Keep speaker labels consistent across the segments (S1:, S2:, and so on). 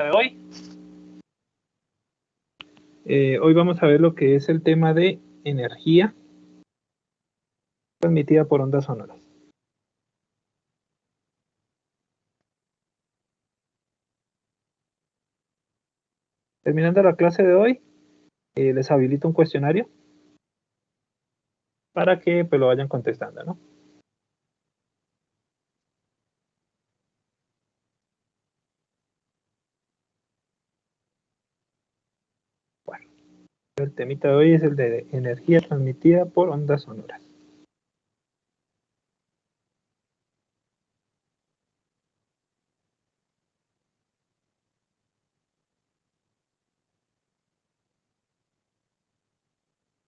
S1: De hoy. Hoy vamos a ver lo que es el tema de energía transmitida por ondas sonoras. Terminando la clase de hoy, les habilito un cuestionario para que pues, lo vayan contestando, ¿no? Bueno, el temita de hoy es el de energía transmitida por ondas sonoras.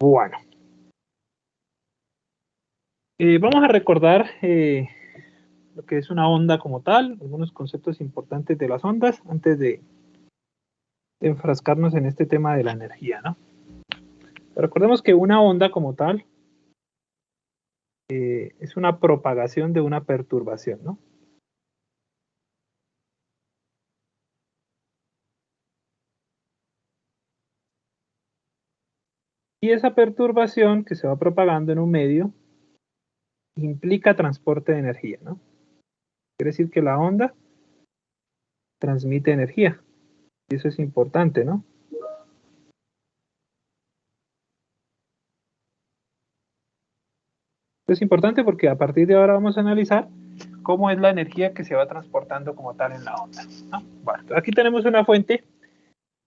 S1: Bueno, vamos a recordar lo que es una onda como tal, algunos conceptos importantes de las ondas antes de enfrascarnos en este tema de la energía, ¿no? Pero recordemos que una onda como tal es una propagación de una perturbación, ¿no? Y esa perturbación que se va propagando en un medio implica transporte de energía, ¿no? Quiere decir que la onda transmite energía. Y eso es importante, ¿no? Eso es importante porque a partir de ahora vamos a analizar cómo es la energía que se va transportando como tal en la onda, ¿no? Bueno, aquí tenemos una fuente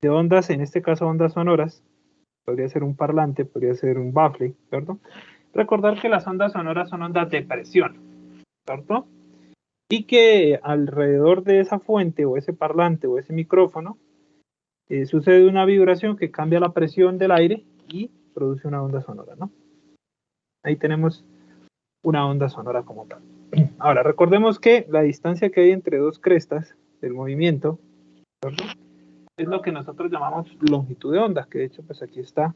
S1: de ondas, en este caso ondas sonoras. Podría ser un parlante, podría ser un bafle, ¿cierto? Recordar que las ondas sonoras son ondas de presión, ¿cierto? Y que alrededor de esa fuente o ese parlante o ese micrófono sucede una vibración que cambia la presión del aire y produce una onda sonora, ¿no? Ahí tenemos una onda sonora como tal. Ahora, recordemos que la distancia que hay entre dos crestas del movimiento, ¿cierto? Es lo que nosotros llamamos longitud de onda, que de hecho pues aquí está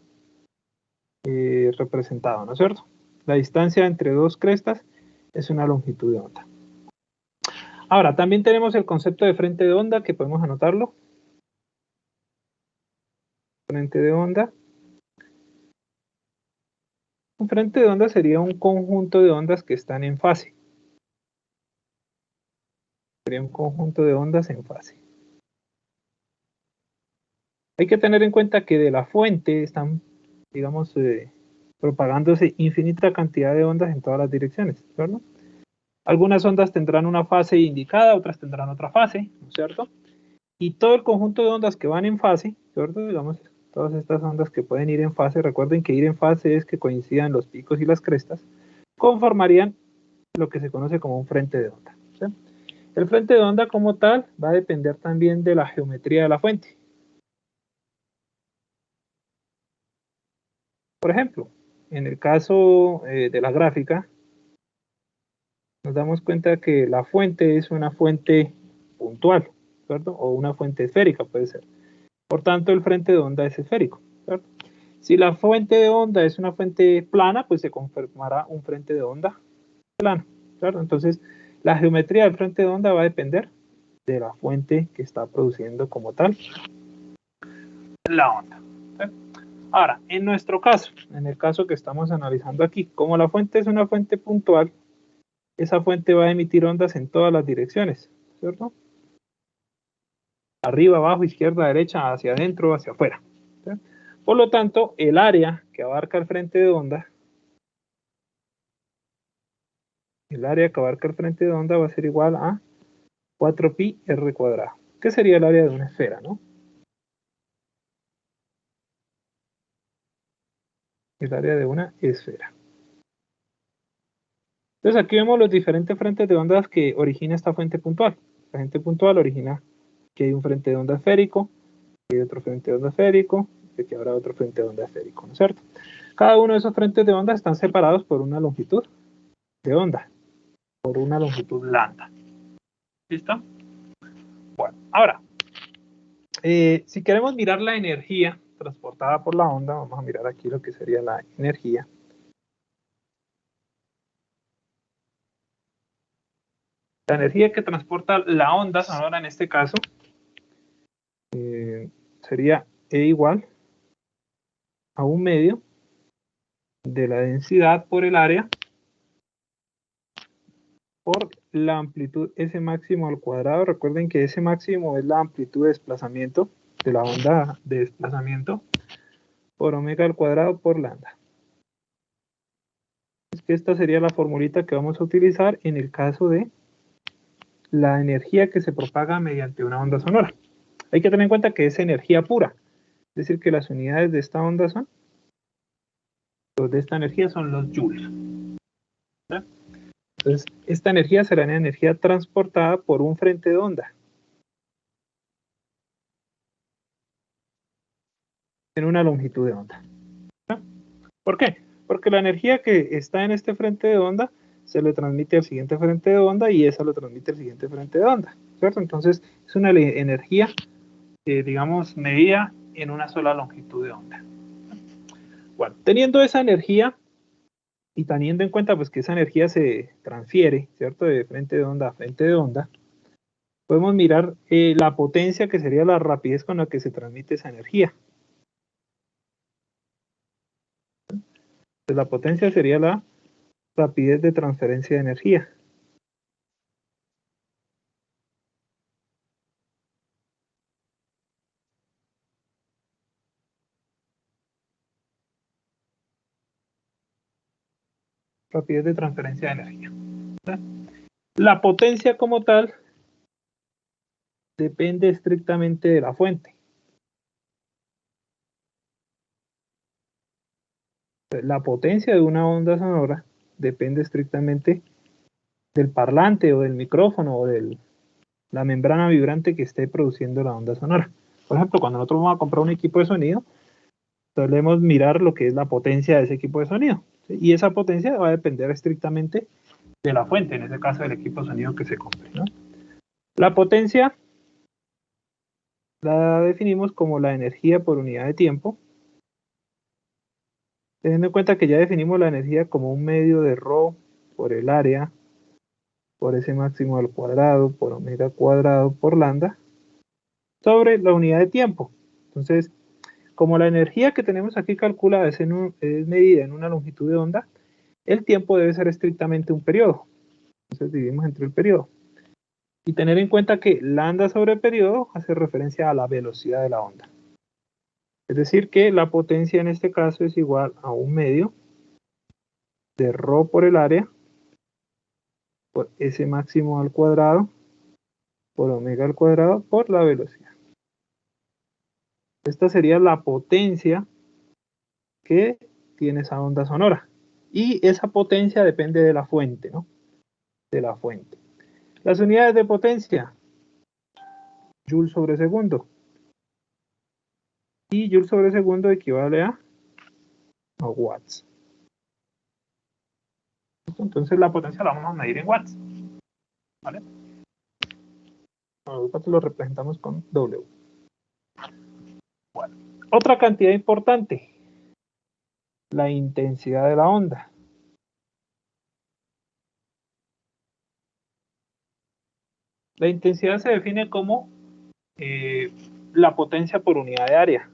S1: representado, ¿no es cierto? La distancia entre dos crestas es una longitud de onda. Ahora, también tenemos el concepto de frente de onda, que podemos anotarlo. Frente de onda. Un frente de onda sería un conjunto de ondas que están en fase. Sería un conjunto de ondas en fase. Hay que tener en cuenta que de la fuente están, digamos, propagándose infinita cantidad de ondas en todas las direcciones, ¿cierto? Algunas ondas tendrán una fase indicada, otras tendrán otra fase, ¿no es cierto? Y todo el conjunto de ondas que van en fase, ¿cierto? Digamos, todas estas ondas que pueden ir en fase, recuerden que ir en fase es que coincidan los picos y las crestas, conformarían lo que se conoce como un frente de onda, ¿sí? El frente de onda como tal va a depender también de la geometría de la fuente. Por ejemplo, en el caso de la gráfica, nos damos cuenta que la fuente es una fuente puntual, ¿cierto? O una fuente esférica puede ser. Por tanto, el frente de onda es esférico, ¿cierto? Si la fuente de onda es una fuente plana, pues se conformará un frente de onda plano, ¿cierto? Entonces, la geometría del frente de onda va a depender de la fuente que está produciendo como tal la onda. ¿Sí? Ahora, en nuestro caso, en el caso que estamos analizando aquí, como la fuente es una fuente puntual, esa fuente va a emitir ondas en todas las direcciones, ¿cierto? Arriba, abajo, izquierda, derecha, hacia adentro, hacia afuera. ¿Sí? Por lo tanto, el área que abarca el frente de onda, va a ser igual a 4pi r cuadrado, que sería el área de una esfera, ¿no? El área de una esfera. Entonces aquí vemos los diferentes frentes de ondas que origina esta fuente puntual. La fuente puntual origina que hay un frente de onda esférico, que hay otro frente de onda esférico, que habrá otro frente de onda esférico, ¿no es cierto? Cada uno de esos frentes de onda están separados por una longitud de onda, por una longitud lambda. ¿Listo? Bueno, ahora, si queremos mirar la energía transportada por la onda, vamos a mirar aquí lo que sería la energía. La energía que transporta la onda sonora en este caso sería E igual a 1/2 de la densidad por el área por la amplitud S máximo al cuadrado. Recuerden que S máximo es la amplitud de desplazamiento de la onda de desplazamiento por omega al cuadrado por lambda. Es que esta sería la formulita que vamos a utilizar en el caso de la energía que se propaga mediante una onda sonora. Hay que tener en cuenta que es energía pura, es decir, que las unidades de esta onda son, los de esta energía son los joules. ¿Sí? Entonces, esta energía será una energía transportada por un frente de onda en una longitud de onda. ¿Sí? ¿Por qué? Porque la energía que está en este frente de onda se le transmite al siguiente frente de onda y esa lo transmite al siguiente frente de onda, ¿cierto? Entonces, es una energía, digamos, medida en una sola longitud de onda. Bueno, teniendo esa energía y teniendo en cuenta pues, que esa energía se transfiere, ¿cierto? De frente de onda a frente de onda, podemos mirar la potencia, que sería la rapidez con la que se transmite esa energía. Pues la potencia sería la rapidez de transferencia de energía. Rapidez de transferencia de energía. La potencia como tal depende estrictamente de la fuente. La potencia de una onda sonora depende estrictamente del parlante o del micrófono o de la membrana vibrante que esté produciendo la onda sonora. Por ejemplo, cuando nosotros vamos a comprar un equipo de sonido, solemos mirar lo que es la potencia de ese equipo de sonido. ¿Sí? Y esa potencia va a depender estrictamente de la fuente, en este caso del equipo de sonido que se compre, ¿no? La potencia la definimos como la energía por unidad de tiempo, teniendo en cuenta que ya definimos la energía como un medio de ρ por el área, por S máximo al cuadrado, por omega cuadrado, por lambda, sobre la unidad de tiempo. Entonces, como la energía que tenemos aquí calculada es medida en una longitud de onda, el tiempo debe ser estrictamente un periodo. Entonces dividimos entre el periodo. Y tener en cuenta que lambda sobre periodo hace referencia a la velocidad de la onda. Es decir, que la potencia en este caso es igual a 1/2 de ρ por el área, por S máximo al cuadrado, por omega al cuadrado, por la velocidad. Esta sería la potencia que tiene esa onda sonora. Y esa potencia depende de la fuente, ¿no? De la fuente. Las unidades de potencia, Joule sobre segundo. Y Joule sobre segundo equivale a watts. Entonces la potencia la vamos a medir en watts. ¿Vale? Los watts lo representamos con W. Bueno. Otra cantidad importante, la intensidad de la onda. La intensidad se define como la potencia por unidad de área.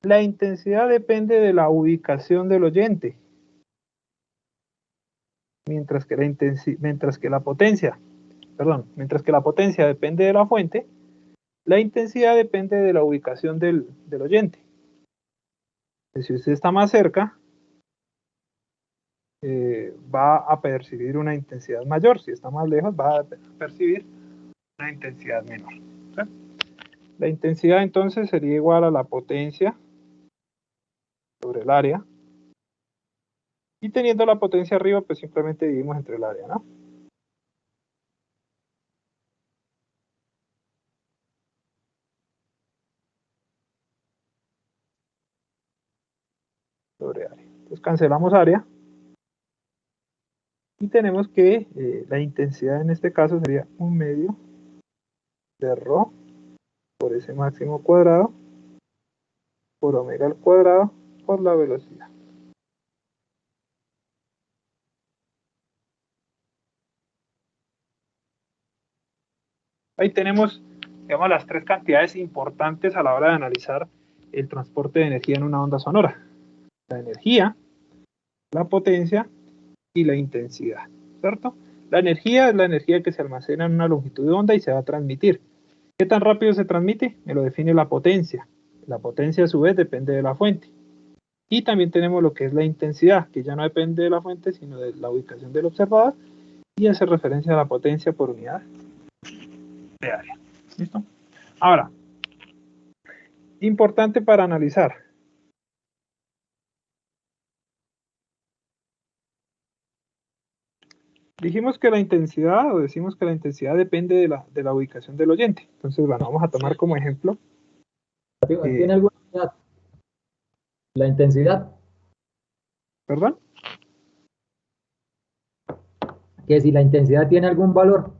S1: La intensidad depende de la ubicación del oyente, mientras que la potencia depende de la fuente, la intensidad depende de la ubicación del oyente. Si usted está más cerca, va a percibir una intensidad mayor. Si está más lejos, va a percibir una intensidad menor. ¿Sí? La intensidad entonces sería igual a la potencia sobre el área. Y teniendo la potencia arriba, pues simplemente dividimos entre el área, ¿no? Sobre área. Entonces cancelamos área. Y tenemos que la intensidad en este caso sería 1/2 de ρ por S máximo cuadrado por omega al cuadrado por la velocidad. Ahí tenemos, digamos, las tres cantidades importantes a la hora de analizar el transporte de energía en una onda sonora. La energía, la potencia y la intensidad, ¿cierto? La energía es la energía que se almacena en una longitud de onda y se va a transmitir. ¿Qué tan rápido se transmite? Me lo define la potencia. La potencia a su vez depende de la fuente. Y también tenemos lo que es la intensidad, que ya no depende de la fuente, sino de la ubicación del observador y hace referencia a la potencia por unidad de área. ¿Listo? Ahora, importante para analizar. Dijimos que la intensidad, o decimos que la intensidad depende de la ubicación del oyente. Entonces, bueno, vamos a tomar como ejemplo.
S2: ¿Tiene alguna unidad? La intensidad.
S1: ¿Perdón?
S2: Que si la intensidad tiene algún valor.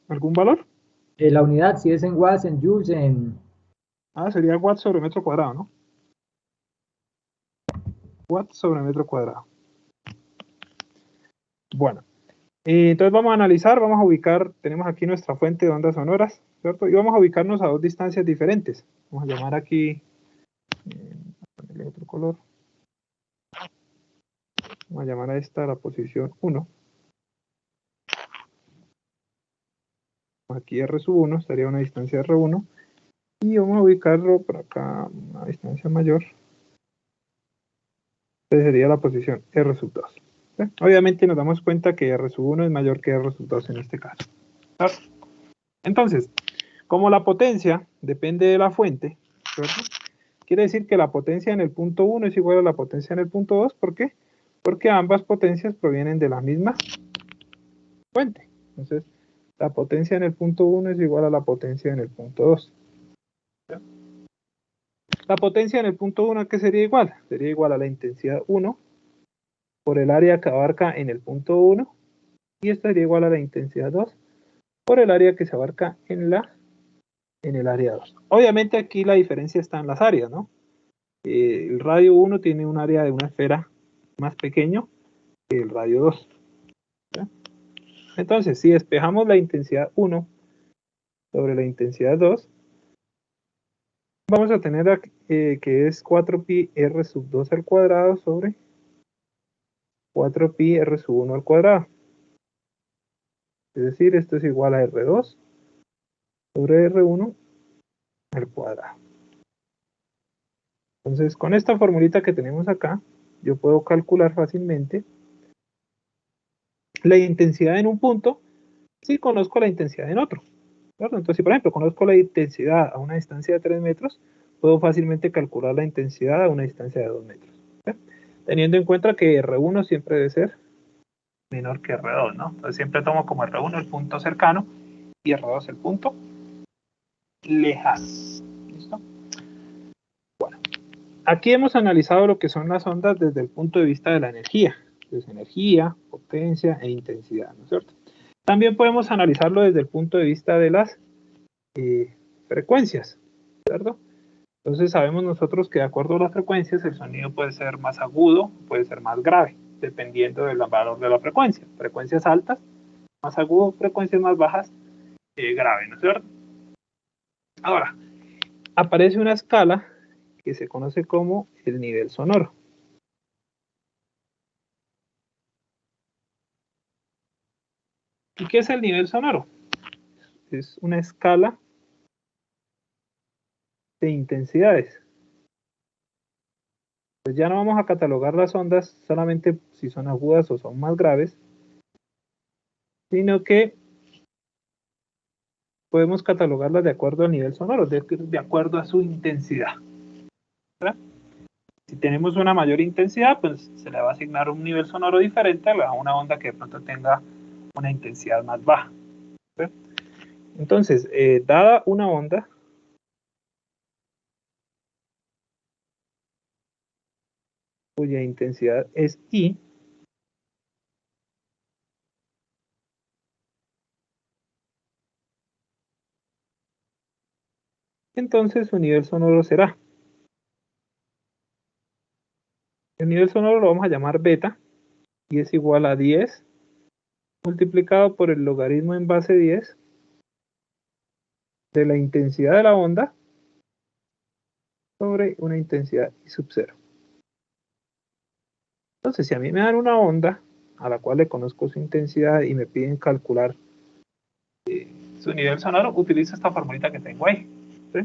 S1: ¿Algún valor?
S2: La unidad, si es en watts, en joules, en...
S1: Sería watts sobre metro cuadrado, ¿no? Watts sobre metro cuadrado. Bueno, entonces vamos a analizar, vamos a ubicar, tenemos aquí nuestra fuente de ondas sonoras, ¿cierto? Y vamos a ubicarnos a dos distancias diferentes. Vamos a llamar aquí, ponerle otro color. Vamos a llamar a esta la posición 1. Aquí R sub 1, estaría a una distancia R1. Y vamos a ubicarlo por acá, a una distancia mayor. Entonces sería la posición R sub 2. ¿Sí? Obviamente nos damos cuenta que R sub 1 es mayor que R sub 2 en este caso. ¿Cierto? Entonces, como la potencia depende de la fuente, ¿cierto? Quiere decir que la potencia en el punto 1 es igual a la potencia en el punto 2. ¿Por qué? Porque ambas potencias provienen de la misma fuente. Entonces, la potencia en el punto 1 es igual a la potencia en el punto 2. La potencia en el punto 1, ¿a qué sería igual? Sería igual a la intensidad 1 por el área que abarca en el punto 1 y esta sería igual a la intensidad 2 por el área que se abarca en el área 2. Obviamente aquí la diferencia está en las áreas, ¿no? El radio 1 tiene un área de una esfera más pequeño que el radio 2. ¿Sí? Entonces, si despejamos la intensidad 1 sobre la intensidad 2, vamos a tener que es 4pi r sub 2 al cuadrado sobre 4pi r sub 1 al cuadrado. Es decir, esto es igual a R2 sobre R1 al cuadrado. Entonces, con esta formulita que tenemos acá, yo puedo calcular fácilmente la intensidad en un punto si conozco la intensidad en otro. ¿Cierto? Entonces, si por ejemplo conozco la intensidad a una distancia de 3 metros, puedo fácilmente calcular la intensidad a una distancia de 2 metros. ¿Sí? Teniendo en cuenta que R1 siempre debe ser menor que R2, ¿no? Entonces siempre tomo como R1 el punto cercano y R2 el punto lejano. ¿Listo? Bueno, aquí hemos analizado lo que son las ondas desde el punto de vista de la energía. Entonces, energía, potencia e intensidad, ¿no es cierto? También podemos analizarlo desde el punto de vista de las frecuencias, ¿cierto? Entonces sabemos nosotros que de acuerdo a las frecuencias el sonido puede ser más agudo, puede ser más grave, dependiendo del valor de la frecuencia. Frecuencias altas, más agudo, frecuencias más bajas, grave, ¿no es cierto? Ahora, aparece una escala que se conoce como el nivel sonoro. ¿Y qué es el nivel sonoro? Es una escala de intensidades. Pues ya no vamos a catalogar las ondas solamente si son agudas o son más graves, sino que podemos catalogarlas de acuerdo al nivel sonoro, de acuerdo a su intensidad. ¿Verdad? Si tenemos una mayor intensidad, pues se le va a asignar un nivel sonoro diferente a una onda que de pronto tenga una intensidad más baja. ¿Verdad? Entonces, dada una onda, cuya intensidad es I, entonces su nivel sonoro será El nivel sonoro lo vamos a llamar beta y es igual a 10 multiplicado por el logaritmo en base 10 de la intensidad de la onda sobre una intensidad I sub 0. Entonces, si a mí me dan una onda a la cual le conozco su intensidad y me piden calcular su nivel sonoro, utilizo esta formulita que tengo ahí. ¿Sí?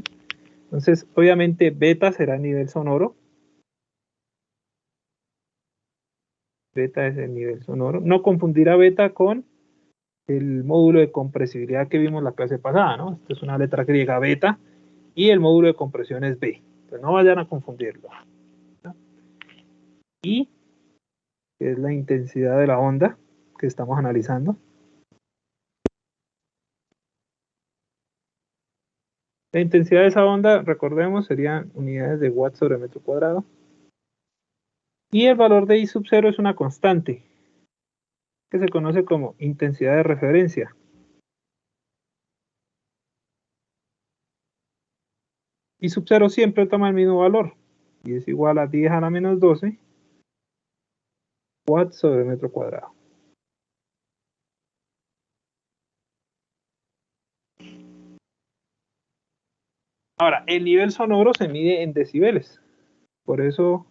S1: Entonces, obviamente, beta será nivel sonoro. Beta es el nivel sonoro. No confundir a beta con el módulo de compresibilidad que vimos la clase pasada, ¿no? Esta es una letra griega beta y el módulo de compresión es B. Entonces, no vayan a confundirlo. ¿No? Y que es la intensidad de la onda que estamos analizando. La intensidad de esa onda, recordemos, serían unidades de watts sobre metro cuadrado. Y el valor de I sub 0 es una constante, que se conoce como intensidad de referencia. I sub 0 siempre toma el mismo valor, y es igual a 10 a la menos 12 watts sobre metro cuadrado. Ahora, el nivel sonoro se mide en decibeles, por eso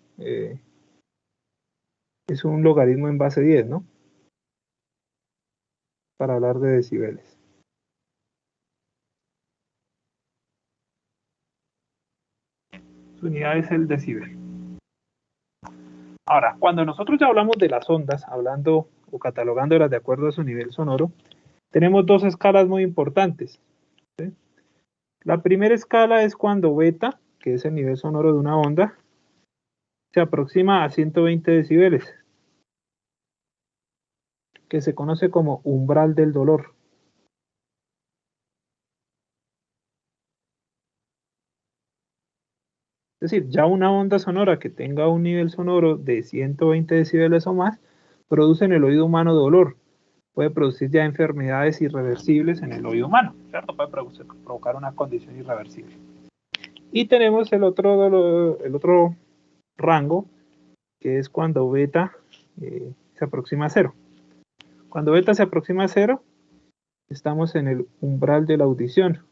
S1: es un logaritmo en base 10, ¿no? Para hablar de decibeles. Su unidad es el decibel. Ahora, cuando nosotros ya hablamos de las ondas, hablando o catalogándolas de acuerdo a su nivel sonoro, tenemos dos escalas muy importantes. ¿Sí? La primera escala es cuando beta, que es el nivel sonoro de una onda, se aproxima a 120 decibeles, que se conoce como umbral del dolor. Es decir, ya una onda sonora que tenga un nivel sonoro de 120 decibeles o más, produce en el oído humano dolor. Puede producir ya enfermedades irreversibles en el oído humano, ¿cierto? Puede provocar una condición irreversible. Y tenemos el otro rango, que es cuando beta se aproxima a cero. Cuando beta se aproxima a cero, estamos en el umbral de la audición.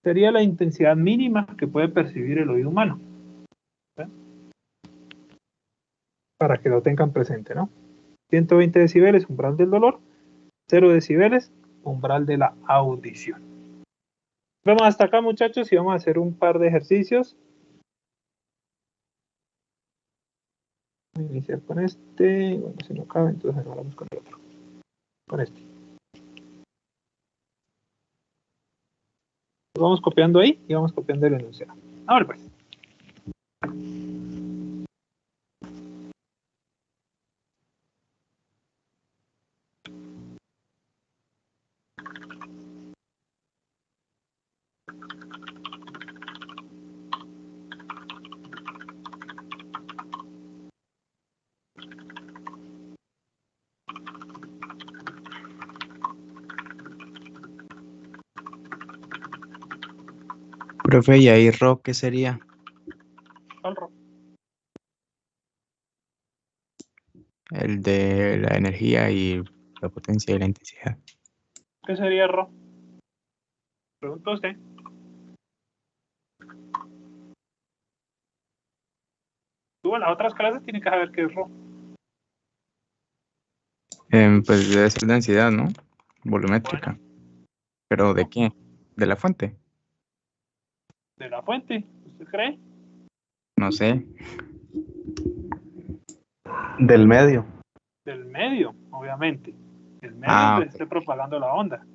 S1: Sería la intensidad mínima que puede percibir el oído humano. ¿Sí? Para que lo tengan presente, ¿no? 120 decibeles, umbral del dolor. 0 decibeles, umbral de la audición. Vamos hasta acá, muchachos, y vamos a hacer un par de ejercicios. Voy a iniciar con este. Bueno, si no cabe, entonces vamos con el otro. Con este. Lo vamos copiando ahí y vamos copiando el enunciado. Ahora pues.
S3: Profe, ¿y ahí Ro qué sería? El de la energía y la potencia y la intensidad.
S1: ¿Qué sería Rho? Pregunta usted. Tú en las otras clases tienes que saber qué es Rho.
S3: Pues debe ser densidad, ¿no? Volumétrica.
S1: Bueno,
S3: ¿Pero de qué? ¿De la fuente?
S1: de la fuente. ¿Usted cree?
S3: No sé.
S4: Del medio.
S1: Del medio, obviamente. El medio
S3: Ah,
S1: donde se
S3: ok.
S1: esté propagando la onda.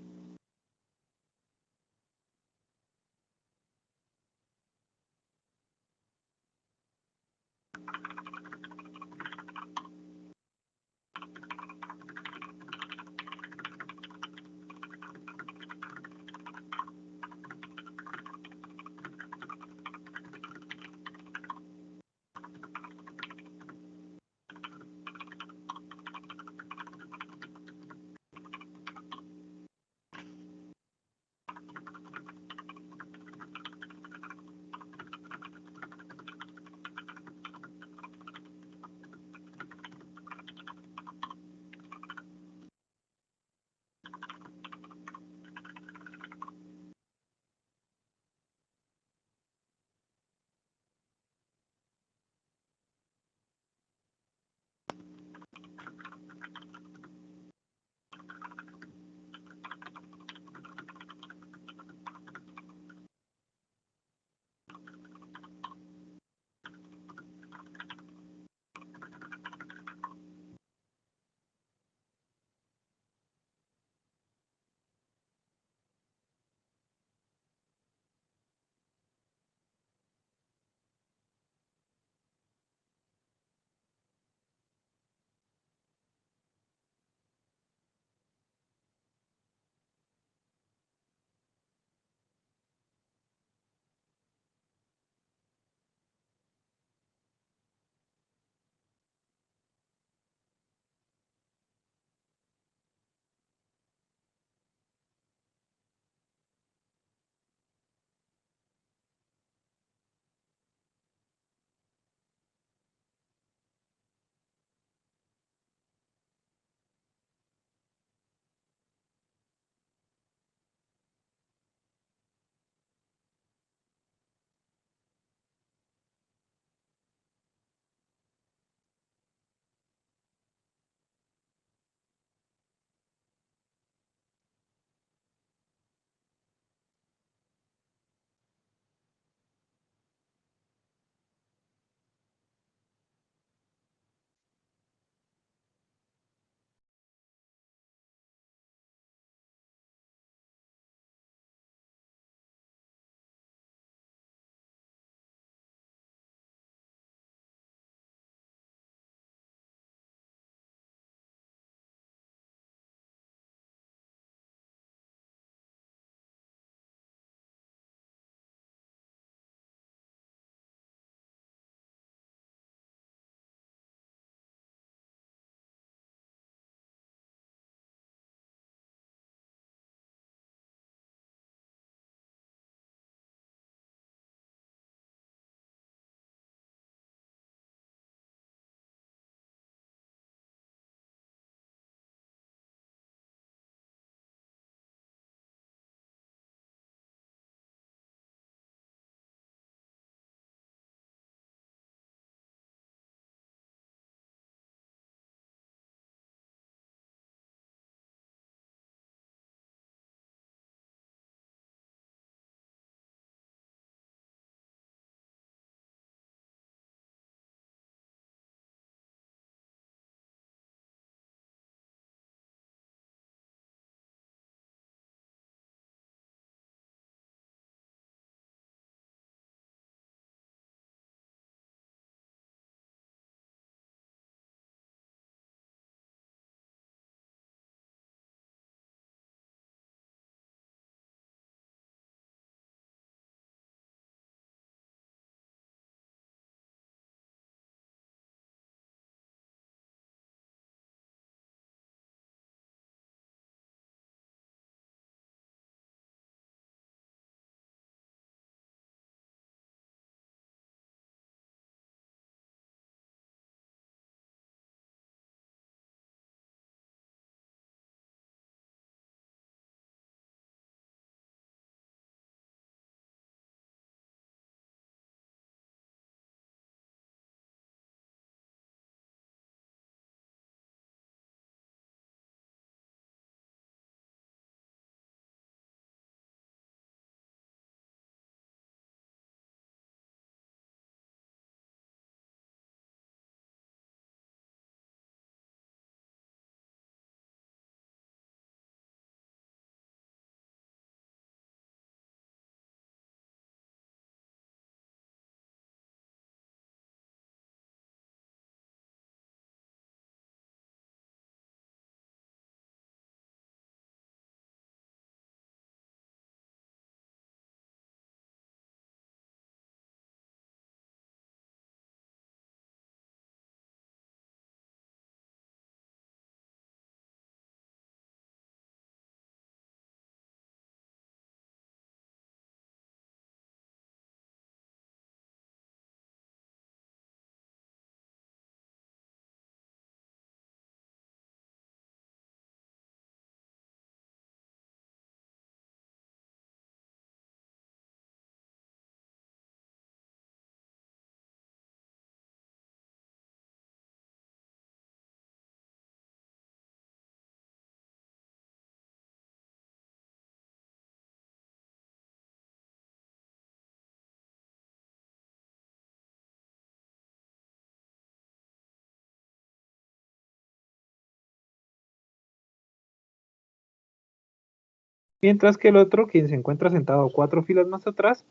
S1: mientras que el otro, quien se encuentra sentado 4 filas más atrás,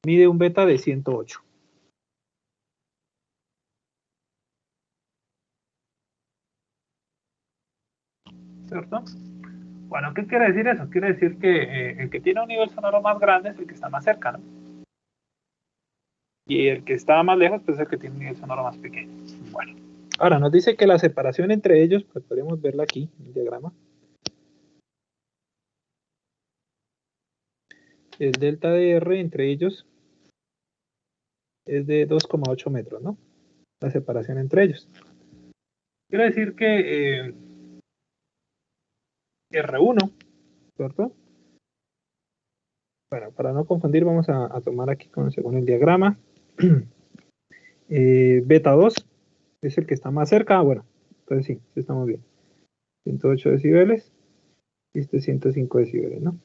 S1: mide un beta de 108. ¿Cierto? Bueno, ¿qué quiere decir eso? Quiere decir que el que tiene un nivel sonoro más grande es el que está más cerca, ¿no? Y el que está más lejos, pues es el que tiene un nivel sonoro más pequeño. Bueno, ahora nos dice que la separación entre ellos, pues podemos verla aquí en el diagrama. El delta de R entre ellos es de 2,8 metros, ¿no? La separación entre ellos. Quiere decir que R1, ¿cierto? Bueno, para no confundir, vamos a tomar aquí según el diagrama. Beta 2 es el que está más cerca. Bueno, entonces sí estamos bien. 108 decibeles y este 105 decibeles, ¿no?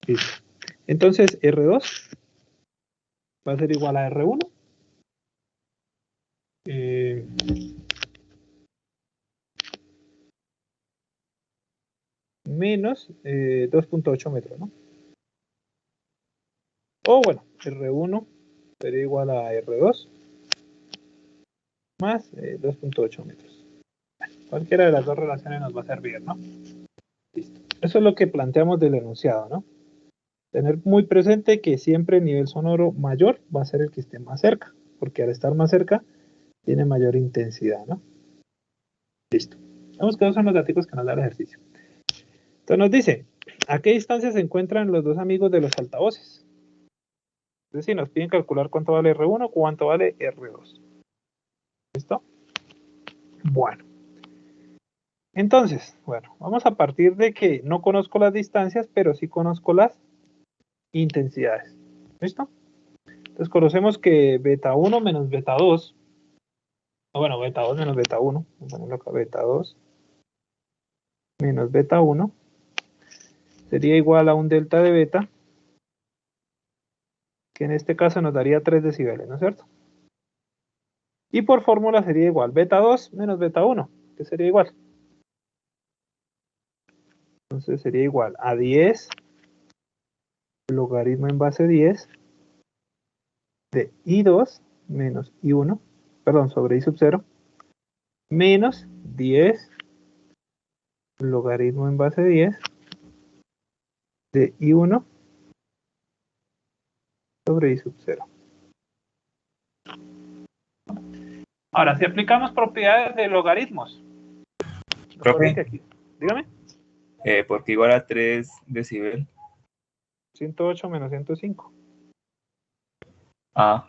S1: Listo. Entonces R2 va a ser igual a R1. Menos 2,8 metros, ¿no? O bueno, R1 sería igual a R2 más 2,8 metros. Cualquiera de las dos relaciones nos va a servir, ¿no? Listo. Eso es lo que planteamos del enunciado, ¿no? Tener muy presente que siempre el nivel sonoro mayor va a ser el que esté más cerca, porque al estar más cerca tiene mayor intensidad, ¿no? Listo. Vamos que esos son los datos que nos da el ejercicio. Entonces nos dice, ¿a qué distancia se encuentran los dos amigos de los altavoces? Es decir, nos piden calcular cuánto vale R1, cuánto vale R2. ¿Listo? Bueno. Entonces, bueno, vamos a partir de que no conozco las distancias, pero sí conozco las intensidades. ¿Listo? Entonces conocemos que beta 1 menos beta 2, bueno, beta 2 menos beta 1, vamos a ponerlo acá, beta 2 menos beta 1 sería igual a un delta de beta, que en este caso nos daría 3 decibeles, ¿no es cierto? Y por fórmula sería igual beta 2 menos beta 1, que sería igual. Entonces sería igual a 10 logaritmo en base 10 de I2 menos I1, perdón, sobre I sub 0, menos 10 logaritmo en base 10 de I1 sobre I sub 0. Ahora, si aplicamos propiedades de logaritmos.
S5: Profe,
S1: Aquí, dígame.
S5: porque igual a 3 decibel.
S1: 108 menos 105.
S5: Ah,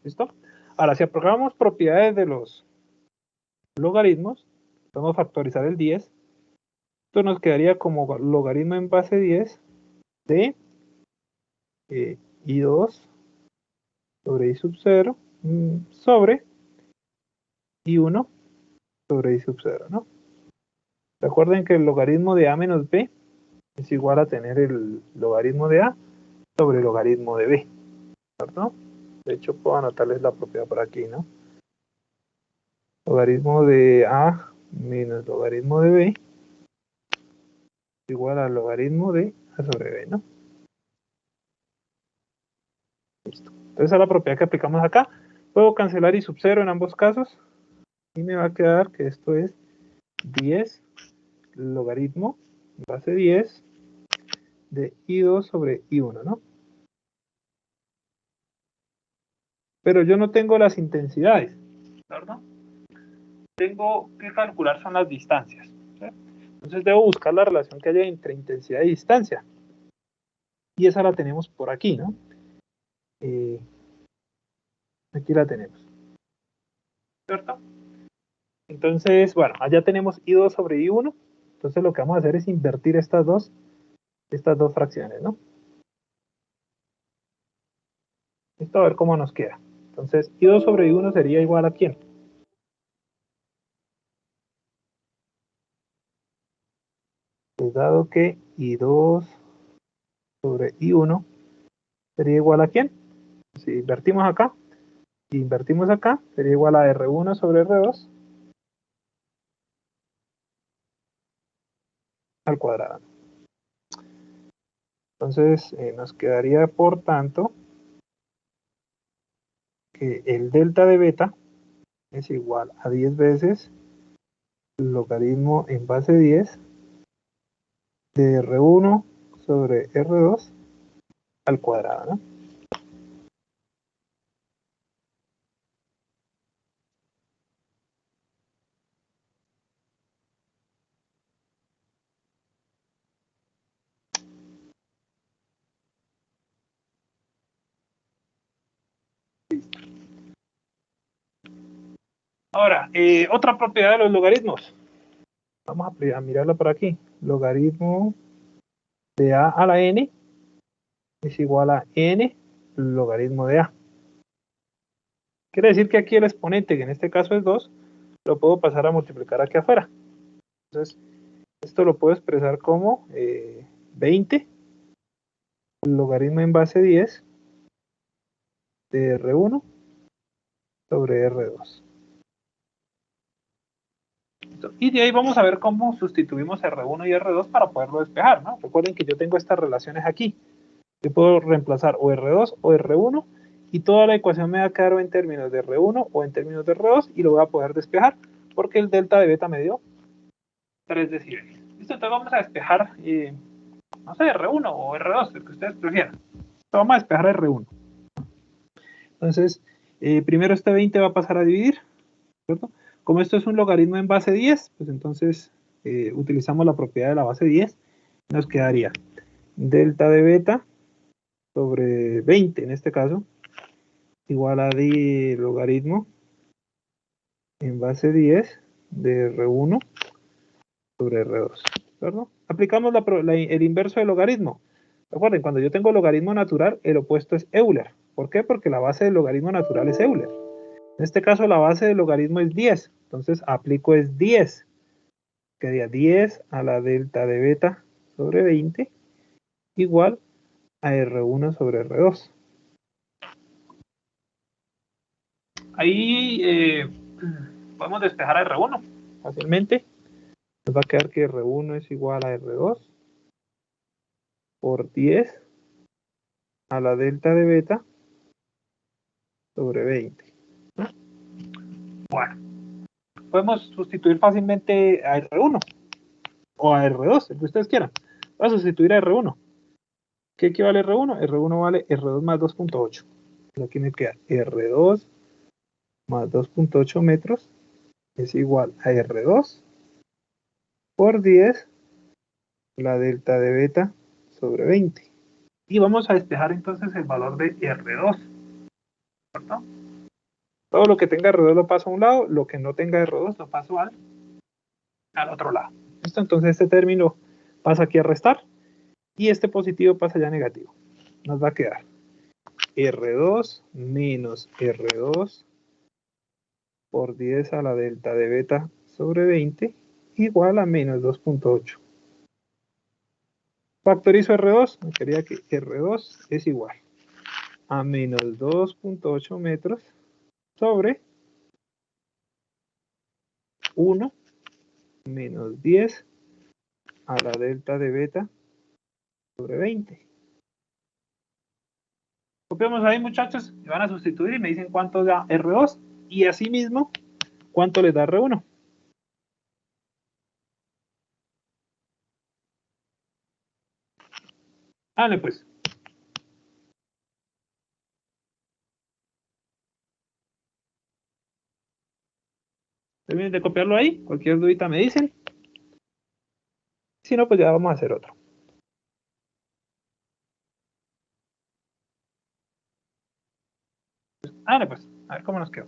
S1: ¿Listo? Ahora, si aplicamos propiedades de los logaritmos, podemos factorizar el 10. Esto nos quedaría como logaritmo en base 10 de I2 sobre I sub 0 sobre I1 sobre I sub 0, ¿no? Recuerden que el logaritmo de A menos B es igual a tener el logaritmo de A sobre el logaritmo de B, ¿cierto? De hecho, puedo anotarles la propiedad por aquí, ¿no? Logaritmo de A menos logaritmo de B es igual al logaritmo de A sobre B, ¿no? Listo. Entonces, esa es la propiedad que aplicamos acá. Puedo cancelar I sub 0 en ambos casos y me va a quedar que esto es 10 logaritmo base 10 de I2 sobre I1, ¿no? Pero yo no tengo las intensidades, ¿verdad? Tengo que calcular son las distancias, ¿sí? Entonces debo buscar la relación que haya entre intensidad y distancia. Y esa la tenemos por aquí, ¿no? Aquí la tenemos, ¿cierto? Entonces, bueno, allá tenemos I2 sobre I1. Entonces lo que vamos a hacer es invertir estas dos fracciones, ¿no? Esto a ver cómo nos queda. Entonces, I2 sobre I1 sería igual a ¿quién? Pues dado que I2 sobre I1 sería igual a ¿quién? Si invertimos acá y invertimos acá, sería igual a R1 sobre R2 al cuadrado. Entonces nos quedaría, por tanto, que el delta de beta es igual a 10 veces el logaritmo en base 10 de R1 sobre R2 al cuadrado, ¿no? Ahora, otra propiedad de los logaritmos. Vamos a mirarla por aquí. Logaritmo de a a la n es igual a n logaritmo de a. Quiere decir que aquí el exponente, que en este caso es 2, lo puedo pasar a multiplicar aquí afuera. Entonces, esto lo puedo expresar como 20 logaritmo en base 10 de R1 sobre R2. Y de ahí vamos a ver cómo sustituimos R1 y R2 para poderlo despejar, ¿no? Recuerden que yo tengo estas relaciones aquí. Yo puedo reemplazar o R2 o R1 y toda la ecuación me va a quedar o en términos de R1 o en términos de R2 y lo voy a poder despejar porque el delta de beta me dio 3 decibeles. Listo, entonces vamos a despejar, no sé, R1 o R2, el que ustedes prefieran. Entonces vamos a despejar R1. Entonces, primero este 20 va a pasar a dividir, ¿cierto? Como esto es un logaritmo en base 10, pues entonces utilizamos la propiedad de la base 10. Nos quedaría delta de beta sobre 20 en este caso, igual a de logaritmo en base 10 de R1 sobre R2, ¿cierto? Aplicamos el inverso del logaritmo. Recuerden, cuando yo tengo logaritmo natural, el opuesto es Euler. ¿Por qué? Porque la base del logaritmo natural es Euler. En este caso, la base del logaritmo es 10. Entonces, aplico es 10. Quedaría 10 a la delta de beta sobre 20 igual a R1 sobre R2. Ahí podemos despejar a R1 fácilmente. Nos va a quedar que R1 es igual a R2 por 10 a la delta de beta sobre 20. Bueno, podemos sustituir fácilmente a R1 o a R2, el que ustedes quieran. Voy a sustituir a R1. ¿Qué equivale a R1? R1 vale R2 más 2.8. Aquí me queda R2 más 2.8 metros es igual a R2 por 10 la delta de beta sobre 20. Y vamos a despejar entonces el valor de R2. ¿Cierto? Todo lo que tenga R2 lo paso a un lado, lo que no tenga R2 lo paso al otro lado. ¿Listo? Entonces este término pasa aquí a restar y este positivo pasa ya a negativo. Nos va a quedar R2 menos R2 por 10 a la delta de beta sobre 20 igual a menos 2.8. Factorizo R2, me quedaría que R2 es igual a menos 2.8 metros sobre 1 menos 10 a la delta de beta sobre 20. Copiamos ahí, muchachos, y van a sustituir y me dicen cuánto da R2 y asimismo cuánto les da R1. Dale, pues. Terminen de copiarlo ahí. Cualquier dudita me dicen. Si no, pues ya vamos a hacer otro. Dale, pues. A ver cómo nos quedó.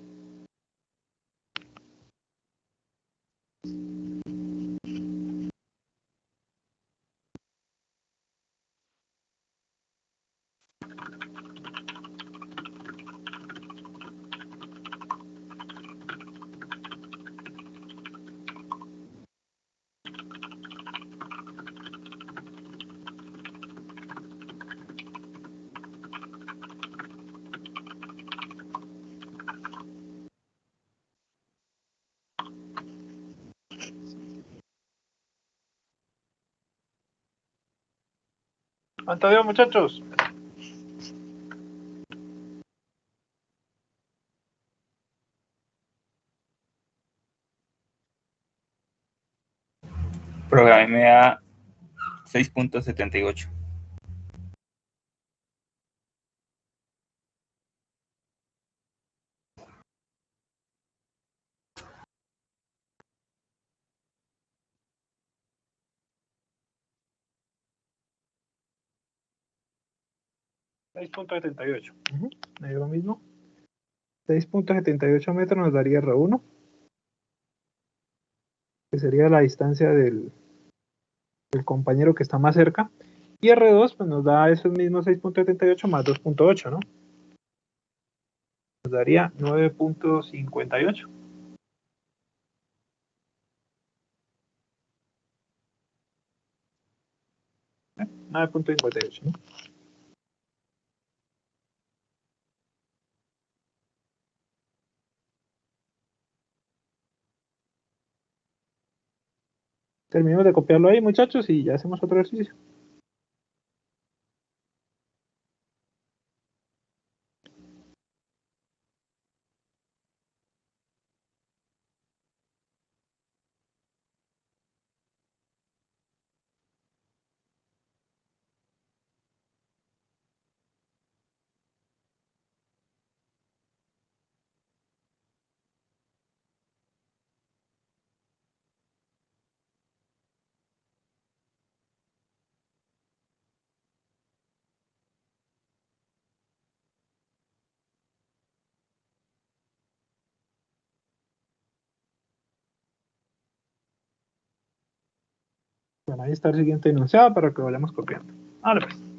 S1: ¿Cuánto dio, muchachos?
S5: Programa me da 6.78.
S1: $6.78. Me dio lo mismo. 6.78 metros nos daría R1, que sería la distancia del compañero que está más cerca. Y R2 pues nos da esos mismos 6.78 más 2.8, ¿no? Nos daría 9.58. 9.58, ¿no? Terminamos de copiarlo ahí, muchachos, y ya hacemos otro ejercicio. Bueno, ahí está el siguiente enunciado para que vayamos copiando. Ahora pues.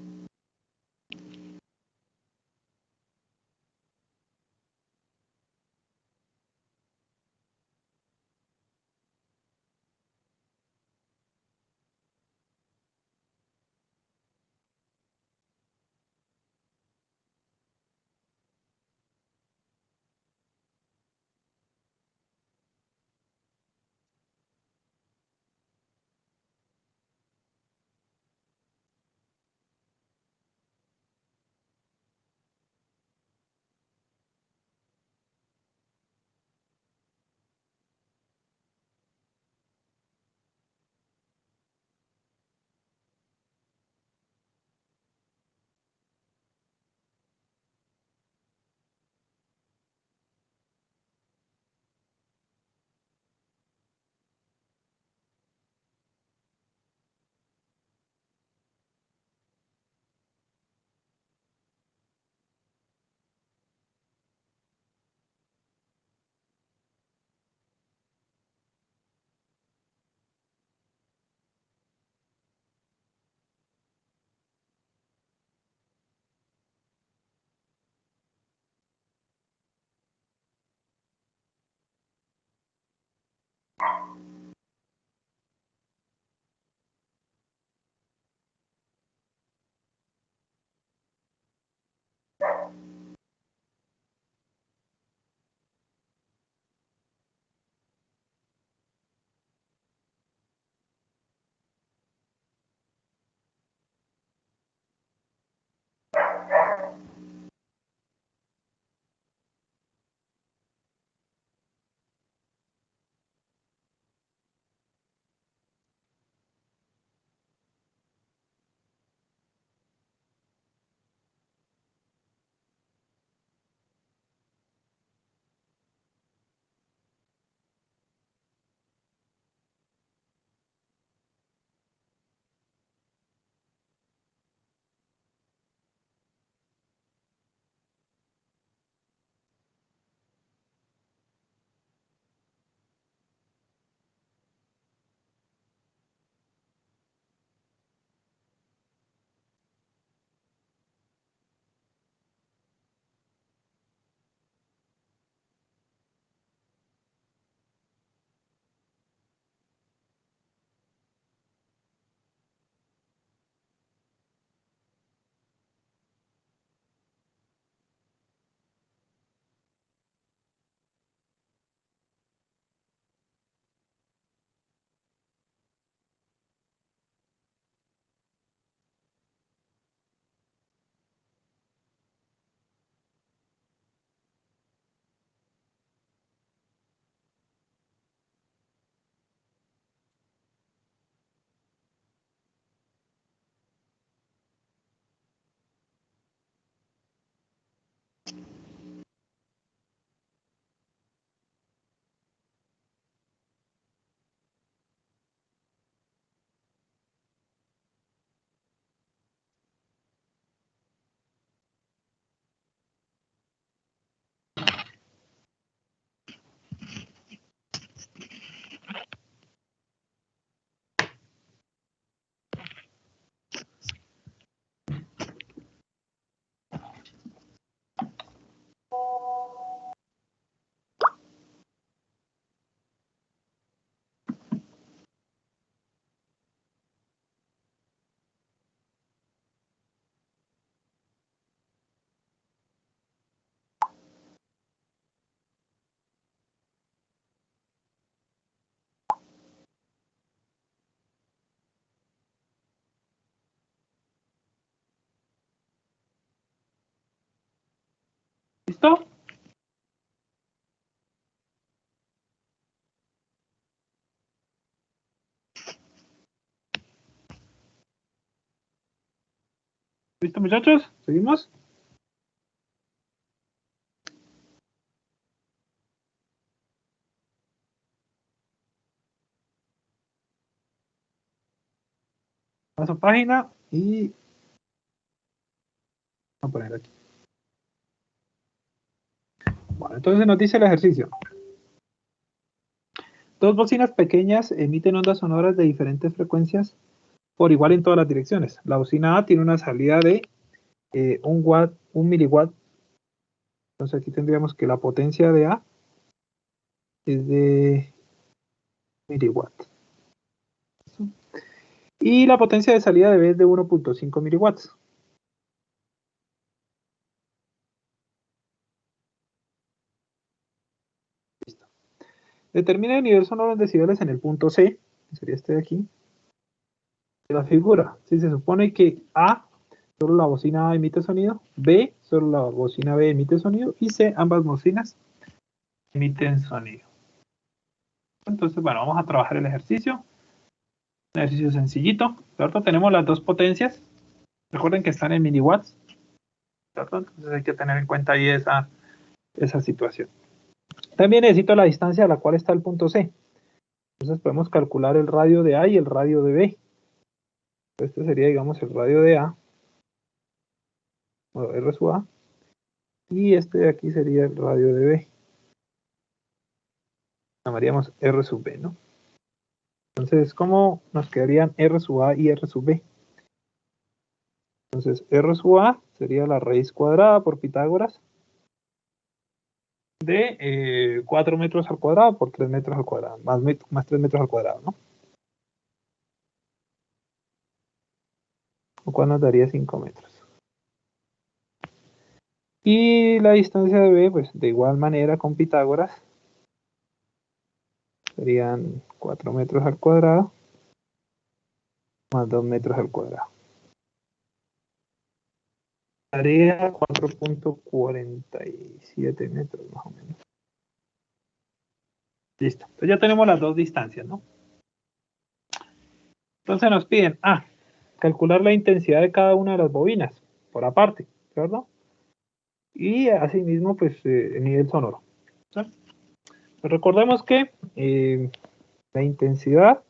S1: ¿Listo? ¿Listo, muchachos? ¿Seguimos? Paso página y voy a poner aquí. Bueno, entonces nos dice el ejercicio. Dos bocinas pequeñas emiten ondas sonoras de diferentes frecuencias por igual en todas las direcciones. La bocina A tiene una salida de 1 miliwatt. Entonces aquí tendríamos que la potencia de A es de miliwatt. Y la potencia de salida de B es de 1.5 miliwatts. Listo. Determina el nivel sonoro en decibeles en el punto C, que sería este de aquí, de la figura. Si se supone que A, solo la bocina A emite sonido, B, solo la bocina B emite sonido, y C, ambas bocinas emiten sonido. Entonces, bueno, vamos a trabajar el ejercicio. Un ejercicio sencillito, ¿cierto? Tenemos las dos potencias. Recuerden que están en miliwatts, ¿cierto? Entonces hay que tener en cuenta ahí esa situación. También necesito la distancia a la cual está el punto C. Entonces podemos calcular el radio de A y el radio de B. Este sería, digamos, el radio de A, o R sub A, y este de aquí sería el radio de B. Llamaríamos R sub B, ¿no? Entonces, ¿cómo nos quedarían R sub A y R sub B? Entonces, R sub A sería la raíz cuadrada por Pitágoras de 4 metros al cuadrado por 3 metros al cuadrado, más 3 metros al cuadrado, ¿no? Lo cual nos daría 5 metros. Y la distancia de B, pues de igual manera con Pitágoras, serían 4 metros al cuadrado más 2 metros al cuadrado. Daría 4.47 metros más o menos. Listo. Entonces ya tenemos las dos distancias, ¿no? Entonces nos piden calcular la intensidad de cada una de las bobinas por aparte, ¿cierto? Y asimismo, pues el nivel sonoro. ¿Sí? Pues recordemos que la intensidad,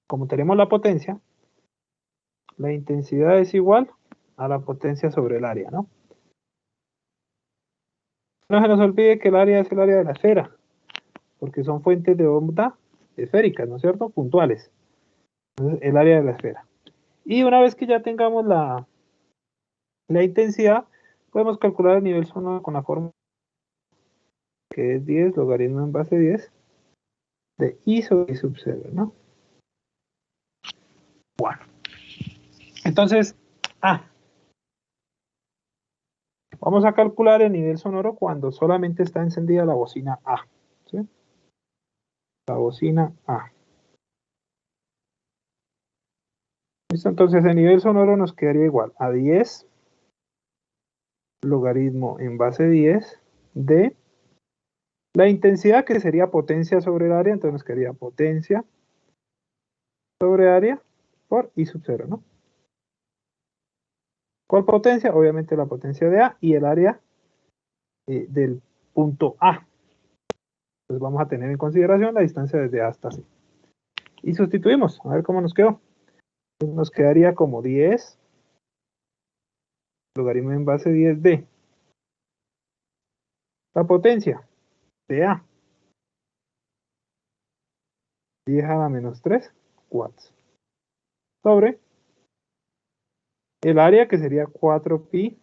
S1: como tenemos la potencia, la intensidad es igual a la potencia sobre el área, ¿no? No se nos olvide que el área es el área de la esfera, porque son fuentes de onda esféricas, ¿no es cierto? Puntuales. Entonces, el área de la esfera. Y una vez que ya tengamos la intensidad, podemos calcular el nivel sonoro con la fórmula que es 10 logaritmo en base 10 de I sobre I sub 0, ¿no? Bueno. Entonces, vamos a calcular el nivel sonoro cuando solamente está encendida la bocina A, ¿sí? La bocina A. ¿Listo? Entonces el nivel sonoro nos quedaría igual a 10 logaritmo en base 10 de la intensidad, que sería potencia sobre el área, entonces nos quedaría potencia sobre área por I sub 0, ¿no? ¿Cuál potencia? Obviamente la potencia de A y el área del punto A. Entonces vamos a tener en consideración la distancia desde A hasta C. Y sustituimos, a ver cómo nos quedó. Entonces nos quedaría como 10 logaritmo en base 10 de la potencia de A, 10 a la menos 3 watts, sobre el área que sería 4pi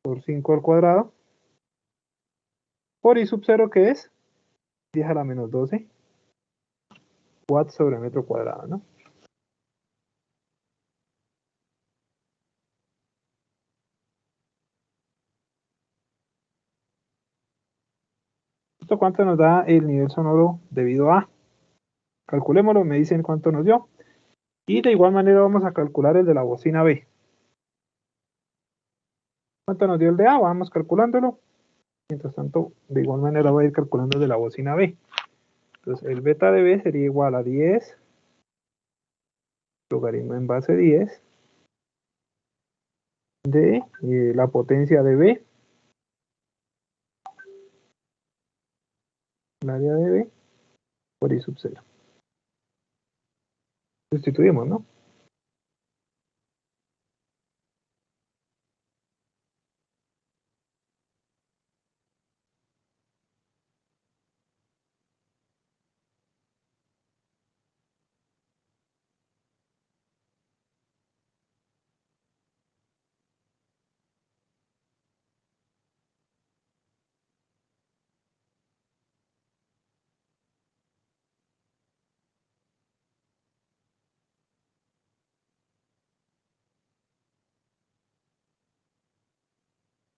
S1: por 5 al cuadrado, por I sub 0 que es 10 a la menos 12 watts sobre metro cuadrado, ¿no? ¿Esto cuánto nos da el nivel sonoro debido a? Calculémoslo, me dicen cuánto nos dio. Y de igual manera vamos a calcular el de la bocina B. ¿Cuánto nos dio el de A? Vamos calculándolo. Mientras tanto, de igual manera voy a ir calculando el de la bocina B. Entonces, el beta de B sería igual a 10 logaritmo en base 10 de la potencia de B, el área de B, por I sub 0. Sustituimos, ¿no?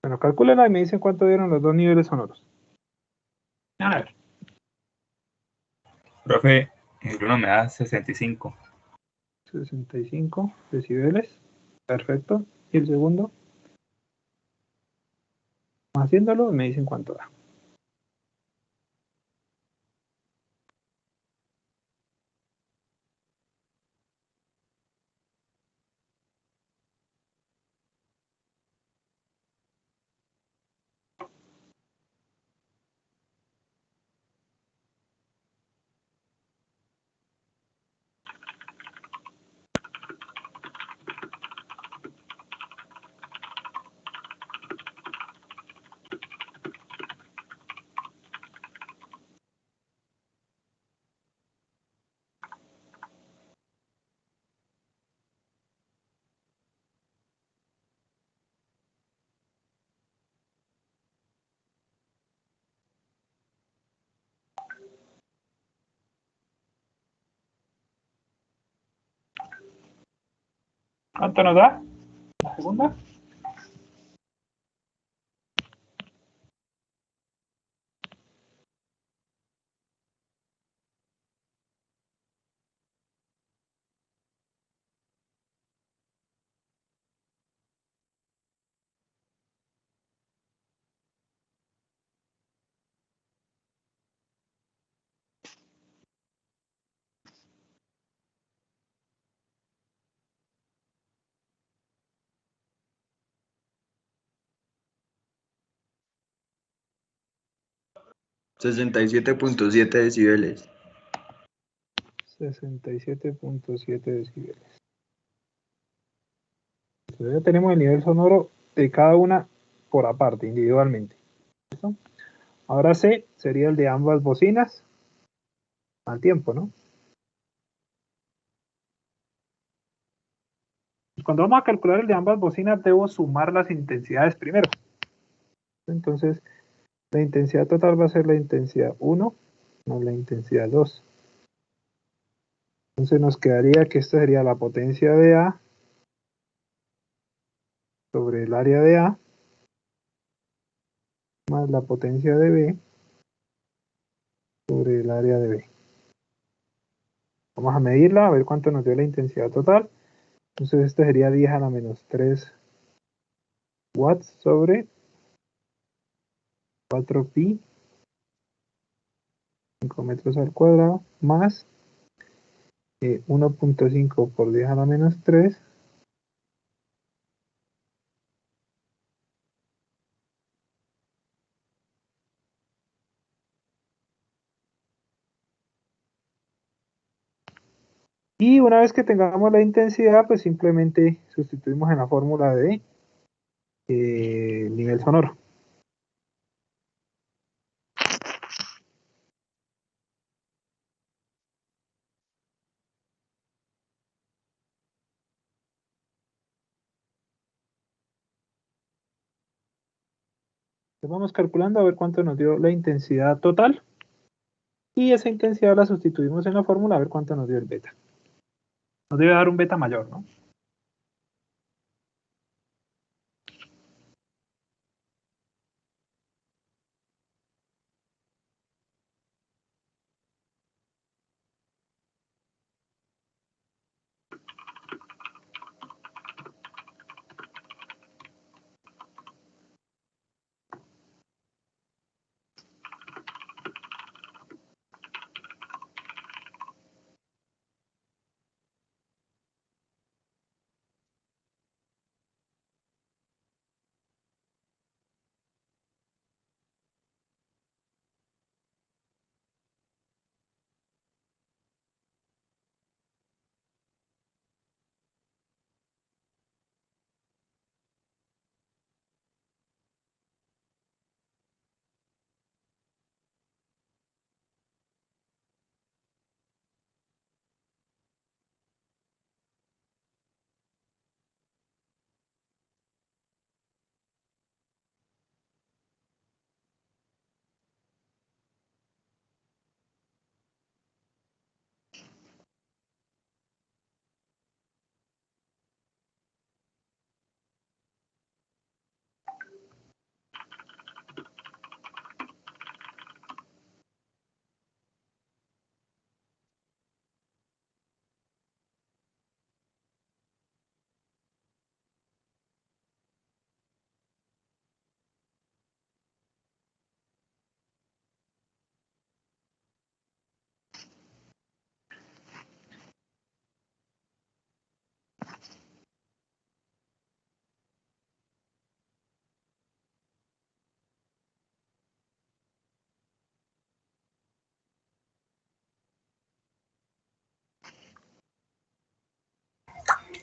S1: Bueno, calcúlenla y me dicen cuánto dieron los dos niveles sonoros. A ver,
S5: Profe, el uno me da 65.
S1: 65 decibeles. Perfecto. Y el segundo, haciéndolo, me dicen cuánto da. ¿Cuánto nos da? La segunda.
S6: 67.7 decibeles.
S1: 67.7 decibeles. Entonces ya tenemos el nivel sonoro de cada una por aparte, individualmente. ¿Listo? Ahora C sería el de ambas bocinas al tiempo, ¿no? Cuando vamos a calcular el de ambas bocinas, debo sumar las intensidades primero. Entonces, la intensidad total va a ser la intensidad 1 más la intensidad 2. Entonces nos quedaría que esta sería la potencia de A sobre el área de A más la potencia de B sobre el área de B. Vamos a medirla, a ver cuánto nos dio la intensidad total. Entonces este sería 10 a la menos 3 watts sobre 4pi, 5 metros al cuadrado, más 1.5 por 10 a la menos 3 Y una vez que tengamos la intensidad, pues simplemente sustituimos en la fórmula de nivel sonoro. Entonces vamos calculando a ver cuánto nos dio la intensidad total. Y esa intensidad la sustituimos en la fórmula a ver cuánto nos dio el beta. Nos debe dar un beta mayor, ¿no?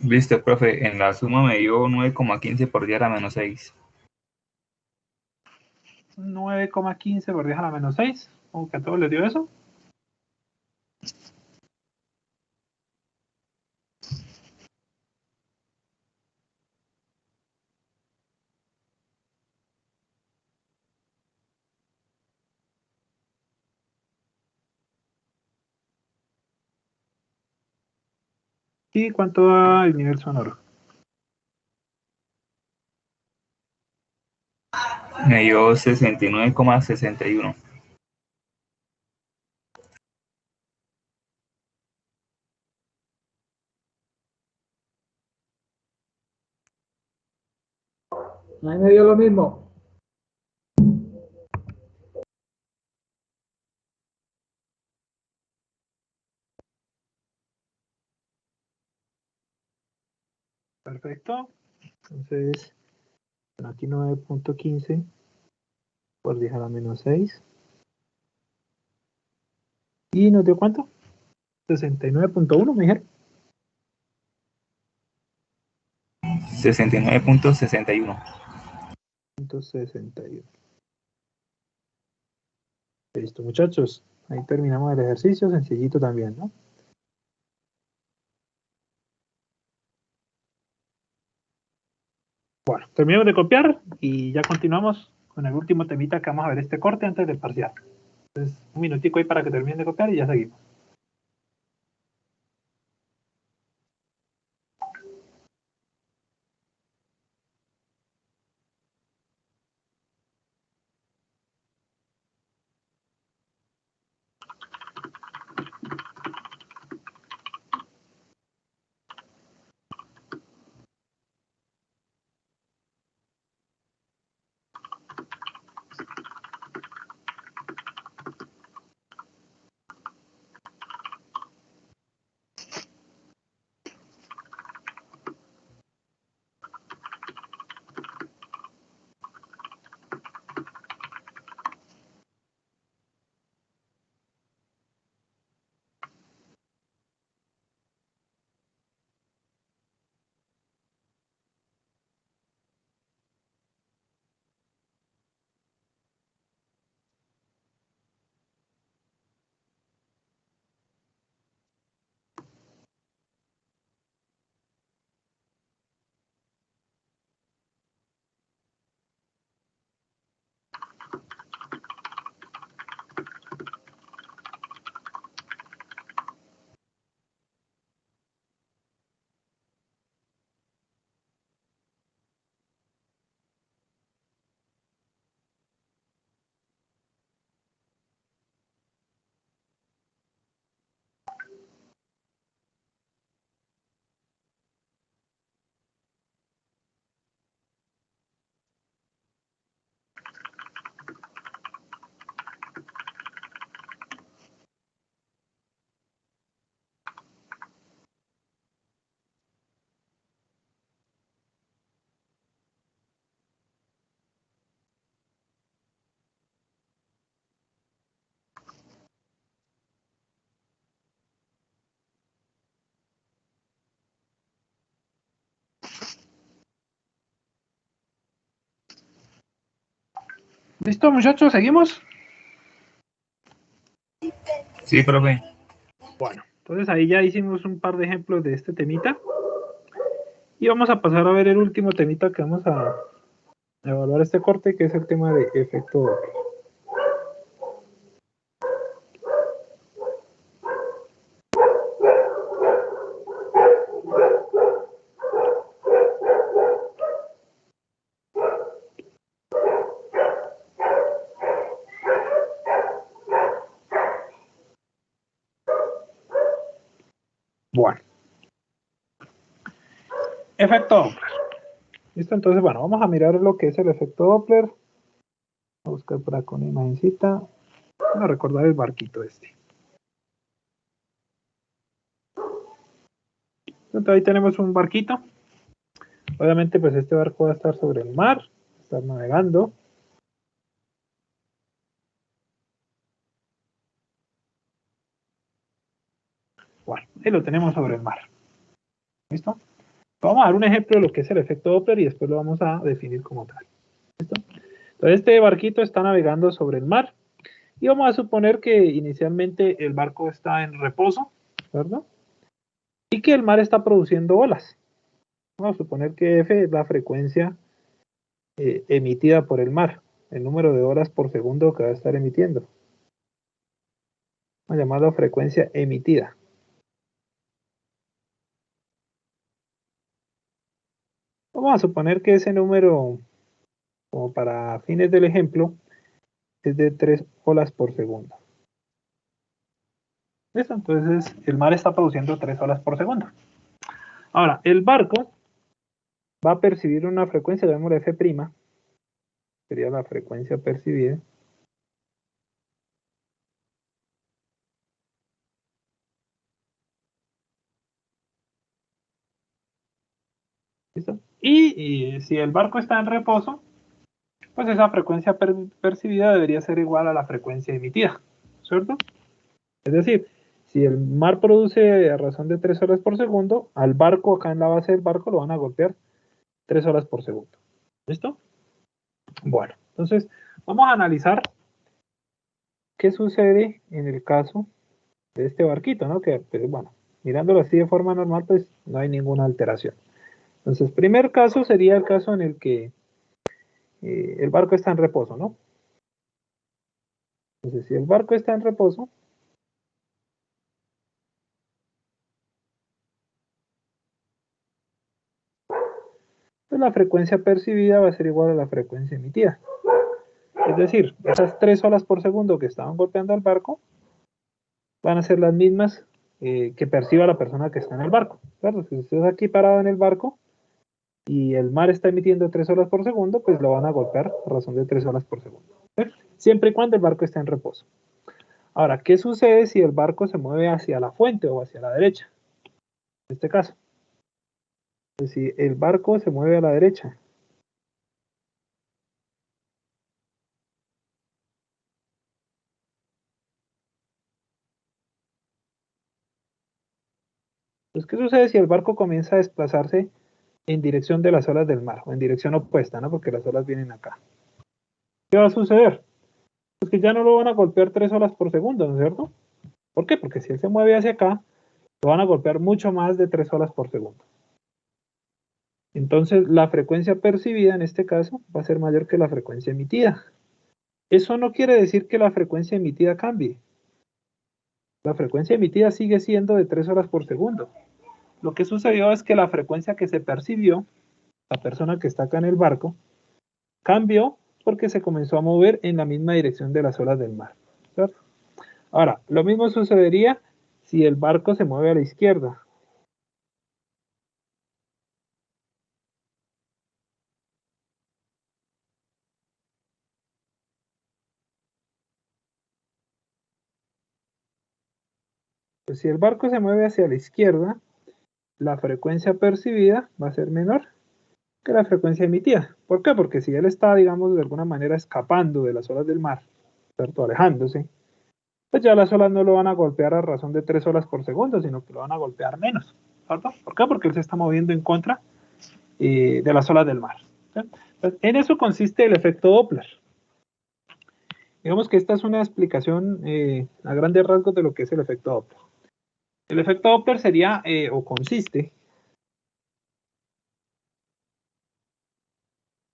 S5: Listo, profe. En la suma me dio 9,15 por 10 a la menos 6.
S1: 9,15 por 10 a la menos 6. ¿Cómo que a todos les dio eso? ¿Y cuánto da el nivel sonoro?
S5: Me dio 69,61.
S2: A mí me dio lo mismo.
S1: Perfecto. Entonces, bueno, aquí 9,15 por 10 a la menos 6. ¿Y nos dio cuánto? 69,1, me dijeron.
S5: 69,61.
S1: 61. Listo, muchachos. Ahí terminamos el ejercicio, sencillito también, ¿no? Bueno, terminamos de copiar y ya continuamos con el último temita que vamos a ver este corte antes del parcial. Entonces, un minutico ahí para que terminen de copiar y ya seguimos. ¿Listo, muchachos? ¿Seguimos?
S5: Sí, profe.
S1: Bueno, entonces ahí ya hicimos un par de ejemplos de este temita. Y vamos a pasar a ver el último temita que vamos a evaluar este corte, que es el tema de efecto Doppler. Bueno, efecto Doppler. ¿Listo? Entonces, bueno, vamos a mirar lo que es el efecto Doppler. Voy a buscar por acá una imagencita. Vamos a recordar el barquito este. Entonces ahí tenemos un barquito. Obviamente, pues este barco va a estar sobre el mar, va a estar navegando. Bueno, ahí lo tenemos sobre el mar. ¿Listo? Vamos a dar un ejemplo de lo que es el efecto Doppler y después lo vamos a definir como tal. ¿Listo? Entonces este barquito está navegando sobre el mar y vamos a suponer que inicialmente el barco está en reposo, ¿verdad? Y que el mar está produciendo olas. Vamos a suponer que F es la frecuencia emitida por el mar, el número de olas por segundo que va a estar emitiendo. Vamos a llamarlo frecuencia emitida. Vamos a suponer que ese número, como para fines del ejemplo, es de 3 olas por segundo. ¿Listo? Entonces el mar está produciendo 3 olas por segundo. Ahora, el barco va a percibir una frecuencia, llamémosla F', sería la frecuencia percibida. ¿Listo? Y si el barco está en reposo, pues esa frecuencia percibida debería ser igual a la frecuencia emitida, ¿cierto? Es decir, si el mar produce a razón de 3 olas por segundo, al barco acá en la base del barco lo van a golpear 3 olas por segundo. ¿Listo? Bueno, entonces vamos a analizar qué sucede en el caso de este barquito, ¿no? Que, pues, bueno, mirándolo así de forma normal, pues no hay ninguna alteración. Entonces, primer caso sería el caso en el que el barco está en reposo, ¿no? Entonces, si el barco está en reposo, pues la frecuencia percibida va a ser igual a la frecuencia emitida. Es decir, esas 3 olas por segundo que estaban golpeando al barco van a ser las mismas que perciba la persona que está en el barco. Claro, si usted está aquí parado en el barco y el mar está emitiendo 3 olas por segundo, pues lo van a golpear a razón de 3 olas por segundo. Siempre y cuando el barco esté en reposo. Ahora, ¿qué sucede si el barco se mueve hacia la fuente o hacia la derecha? En este caso, pues si el barco se mueve a la derecha, pues ¿qué sucede si el barco comienza a desplazarse en dirección de las olas del mar o en dirección opuesta, ¿no? Porque las olas vienen acá. ¿Qué va a suceder? Pues que ya no lo van a golpear 3 olas por segundo, ¿no es cierto? ¿Por qué? Porque si él se mueve hacia acá, lo van a golpear mucho más de 3 olas por segundo. Entonces, la frecuencia percibida en este caso va a ser mayor que la frecuencia emitida. Eso no quiere decir que la frecuencia emitida cambie. La frecuencia emitida sigue siendo de 3 olas por segundo. Lo que sucedió es que la frecuencia que se percibió, la persona que está acá en el barco, cambió porque se comenzó a mover en la misma dirección de las olas del mar, ¿cierto? Ahora, lo mismo sucedería si el barco se mueve a la izquierda. Pues si el barco se mueve hacia la izquierda, la frecuencia percibida va a ser menor que la frecuencia emitida. ¿Por qué? Porque si él está, digamos, de alguna manera escapando de las olas del mar, ¿cierto? Alejándose, pues ya las olas no lo van a golpear a razón de 3 olas por segundo, sino que lo van a golpear menos, ¿cierto? ¿Por qué? Porque él se está moviendo en contra de las olas del mar. ¿Sí? Entonces, en eso consiste el efecto Doppler. Digamos que esta es una explicación a grandes rasgos de lo que es el efecto Doppler. El efecto Doppler sería o consiste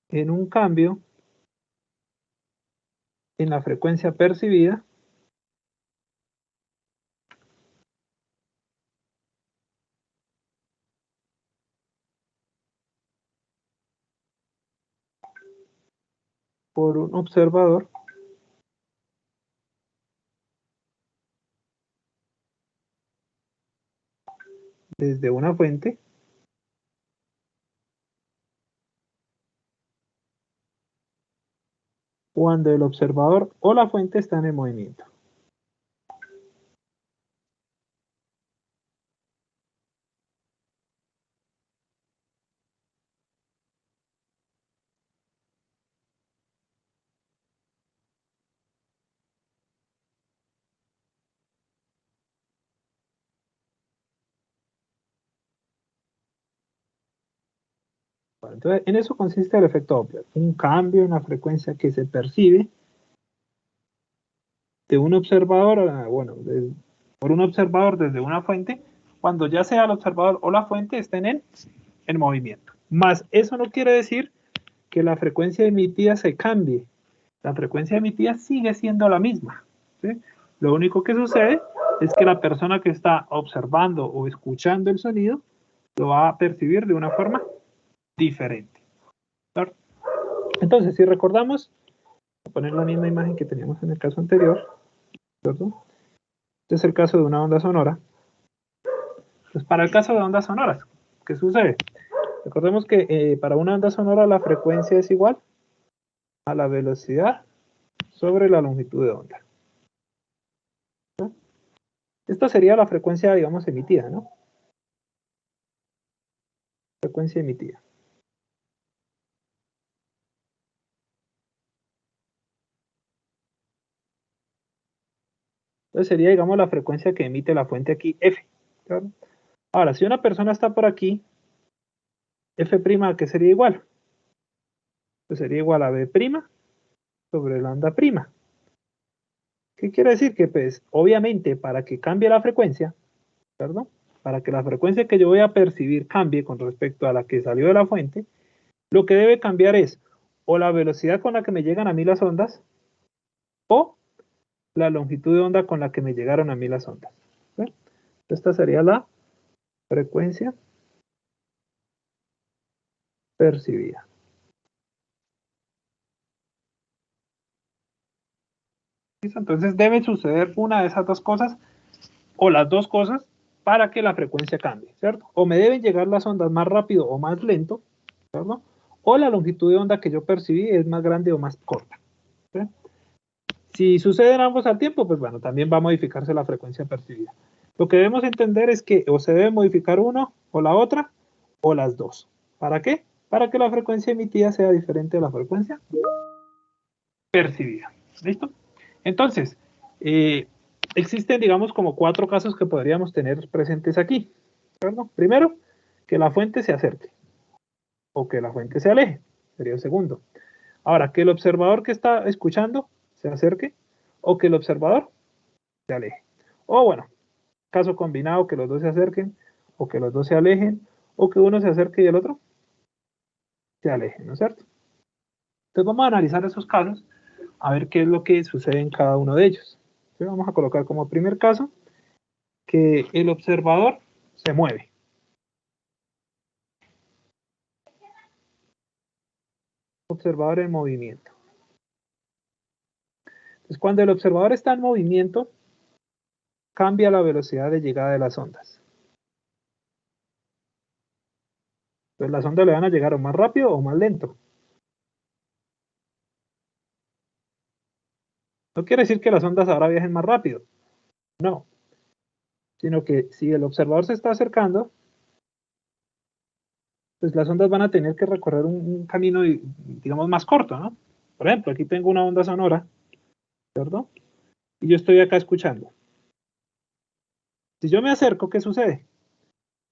S1: en un cambio en la frecuencia percibida por un observador desde una fuente cuando el observador o la fuente está en el movimiento. Bueno, entonces, en eso consiste el efecto Doppler, un cambio en la frecuencia que se percibe de un observador, por un observador desde una fuente, cuando ya sea el observador o la fuente estén en movimiento. Más eso no quiere decir que la frecuencia emitida se cambie. La frecuencia emitida sigue siendo la misma, ¿sí? Lo único que sucede es que la persona que está observando o escuchando el sonido lo va a percibir de una forma diferente, ¿claro? Entonces, si recordamos, voy a poner la misma imagen que teníamos en el caso anterior, ¿cierto? Este es el caso de una onda sonora. Pues para el caso de ondas sonoras, ¿qué sucede? Recordemos que para una onda sonora la frecuencia es igual a la velocidad sobre la longitud de onda. ¿Sí? Esta sería la frecuencia, digamos, emitida, ¿no? Frecuencia emitida. Entonces sería, digamos, la frecuencia que emite la fuente aquí, F. ¿Claro? Ahora, si una persona está por aquí, F', ¿a qué sería igual? Pues sería igual a B' sobre la onda prima. ¿Qué quiere decir? Que, pues, obviamente, para que cambie la frecuencia, ¿verdad? Para que la frecuencia que yo voy a percibir cambie con respecto a la que salió de la fuente, lo que debe cambiar es o la velocidad con la que me llegan a mí las ondas, o la longitud de onda con la que me llegaron a mí las ondas. ¿Sí? Esta sería la frecuencia percibida. ¿Listo? Entonces debe suceder una de esas dos cosas, o las dos cosas, para que la frecuencia cambie, ¿cierto? O me deben llegar las ondas más rápido o más lento, ¿cierto? O la longitud de onda que yo percibí es más grande o más corta. ¿Sí? Si suceden ambos al tiempo, pues bueno, también va a modificarse la frecuencia percibida. Lo que debemos entender es que o se debe modificar uno o la otra, o las dos. ¿Para qué? Para que la frecuencia emitida sea diferente a la frecuencia percibida. ¿Listo? Entonces, existen, digamos, como 4 casos que podríamos tener presentes aquí. ¿Cierto? Primero, que la fuente se acerque o que la fuente se aleje. Sería el segundo. Ahora, que el observador que está escuchando se acerque o que el observador se aleje. O bueno, caso combinado, que los dos se acerquen o que los dos se alejen o que uno se acerque y el otro se aleje, ¿no es cierto? Entonces vamos a analizar esos casos a ver qué es lo que sucede en cada uno de ellos. Entonces vamos a colocar como primer caso que el observador se mueve. Observador en movimiento. Entonces cuando el observador está en movimiento, cambia la velocidad de llegada de las ondas. Entonces las ondas le van a llegar o más rápido o más lento. No quiere decir que las ondas ahora viajen más rápido. No. Sino que si el observador se está acercando, pues las ondas van a tener que recorrer un camino, digamos, más corto, ¿no? Por ejemplo, aquí tengo una onda sonora, ¿cierto? Y yo estoy acá escuchando. Si yo me acerco, ¿qué sucede?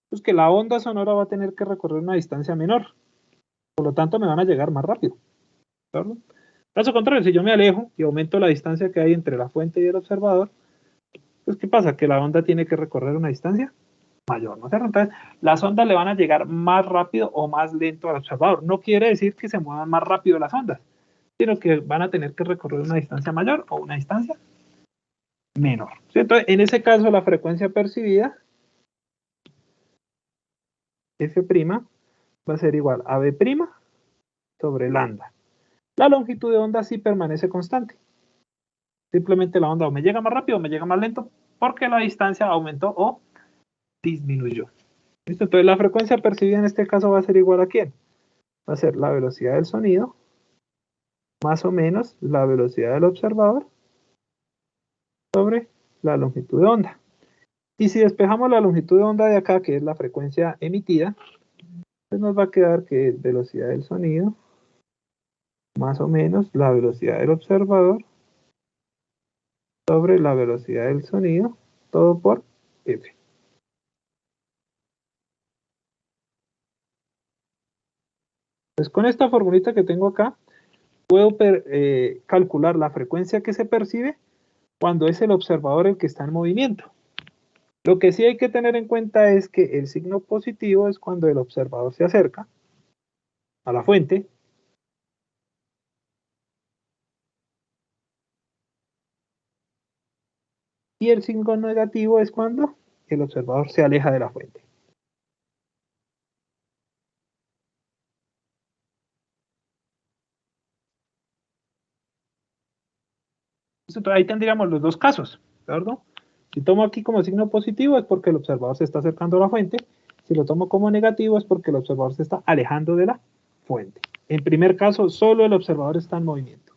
S1: Pues que la onda sonora va a tener que recorrer una distancia menor. Por lo tanto, me van a llegar más rápido, ¿cierto? Caso contrario, si yo me alejo y aumento la distancia que hay entre la fuente y el observador, pues ¿qué pasa? Que la onda tiene que recorrer una distancia mayor, ¿no es cierto? Entonces, las ondas le van a llegar más rápido o más lento al observador. No quiere decir que se muevan más rápido las ondas, sino que van a tener que recorrer una distancia mayor o una distancia menor. ¿Sí? Entonces, en ese caso, la frecuencia percibida, F' va a ser igual a B' sobre lambda. La longitud de onda sí permanece constante. Simplemente la onda o me llega más rápido o me llega más lento porque la distancia aumentó o disminuyó. ¿Listo? Entonces la frecuencia percibida en este caso va a ser igual a ¿quién? Va a ser la velocidad del sonido más o menos la velocidad del observador sobre la longitud de onda. Y si despejamos la longitud de onda de acá, que es la frecuencia emitida, pues nos va a quedar que es velocidad del sonido más o menos la velocidad del observador sobre la velocidad del sonido, todo por F. Pues con esta formulita que tengo acá, puedo calcular la frecuencia que se percibe cuando es el observador el que está en movimiento. Lo que sí hay que tener en cuenta es que el signo positivo es cuando el observador se acerca a la fuente. Y el signo negativo es cuando el observador se aleja de la fuente. Entonces, ahí tendríamos los dos casos, ¿verdad? Si tomo aquí como signo positivo es porque el observador se está acercando a la fuente. Si lo tomo como negativo es porque el observador se está alejando de la fuente. En primer caso, solo el observador está en movimiento.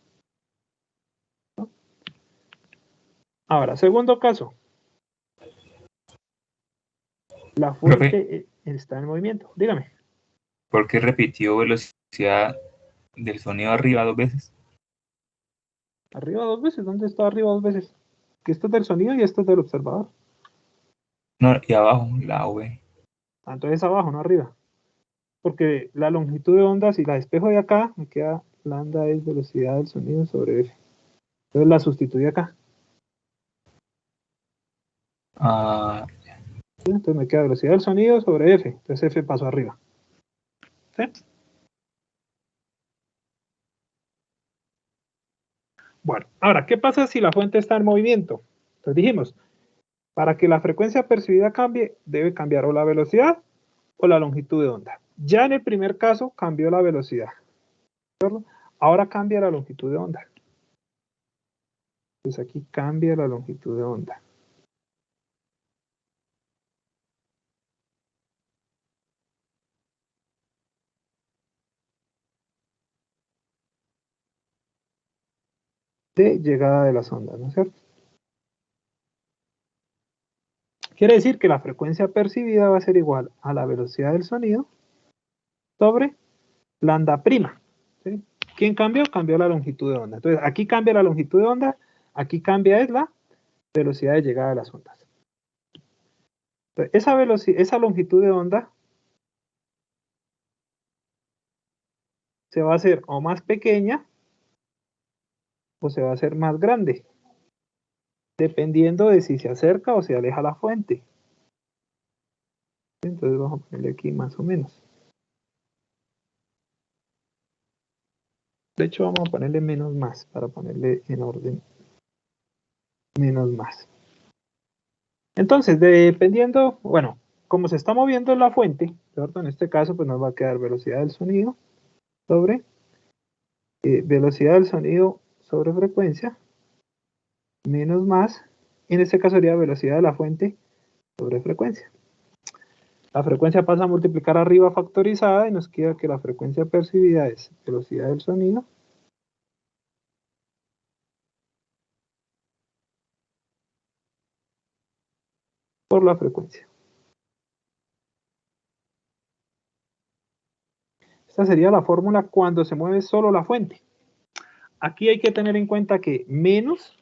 S1: ¿No? Ahora, segundo caso. La
S5: Profe,
S1: fuente está en movimiento. Dígame.
S5: ¿por qué repitió velocidad del sonido arriba 2 veces?
S1: Arriba dos veces. ¿Dónde está arriba dos veces? Que esto es del sonido y esto es del observador.
S5: No, y abajo, la V.
S1: Ah, entonces abajo, no arriba. Porque la longitud de onda, si la despejo de acá, me queda lambda es velocidad del sonido sobre F. Entonces la sustituí acá.
S5: Ah,
S1: ¿Sí? Entonces me queda velocidad del sonido sobre F. Entonces F pasó arriba. ¿Sí? Bueno, ahora, ¿qué pasa si la fuente está en movimiento? Entonces dijimos, para que la frecuencia percibida cambie, debe cambiar o la velocidad o la longitud de onda. Ya en el primer caso cambió la velocidad. ¿Cierto? Ahora cambia la longitud de onda. Entonces aquí cambia la longitud de onda. De llegada de las ondas, ¿no es cierto? Quiere decir que la frecuencia percibida va a ser igual a la velocidad del sonido sobre lambda prima. ¿Sí? ¿Quién cambió? Cambió la longitud de onda. Entonces aquí cambia la longitud de onda, aquí cambia es la velocidad de llegada de las ondas. Entonces, esa longitud de onda se va a hacer o más pequeña o se va a hacer más grande, dependiendo de si se acerca o se aleja la fuente. Entonces vamos a ponerle aquí más o menos. De hecho vamos a ponerle menos más para ponerle en orden menos más. Entonces, dependiendo, bueno, como se está moviendo la fuente, ¿cierto? En este caso, pues nos va a quedar velocidad del sonido sobre velocidad del sonido sobre frecuencia, menos más, en este caso sería velocidad de la fuente sobre frecuencia. La frecuencia pasa a multiplicar arriba factorizada y nos queda que la frecuencia percibida es velocidad del sonido por la frecuencia. Esta sería la fórmula cuando se mueve solo la fuente. Aquí hay que tener en cuenta que menos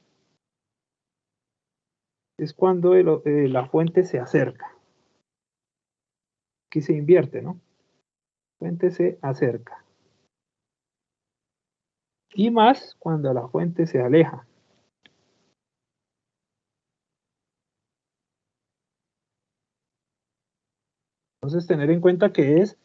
S1: es cuando la fuente se acerca. Aquí se invierte, ¿no? La fuente se acerca. y más cuando la fuente se aleja. Entonces, tener en cuenta que es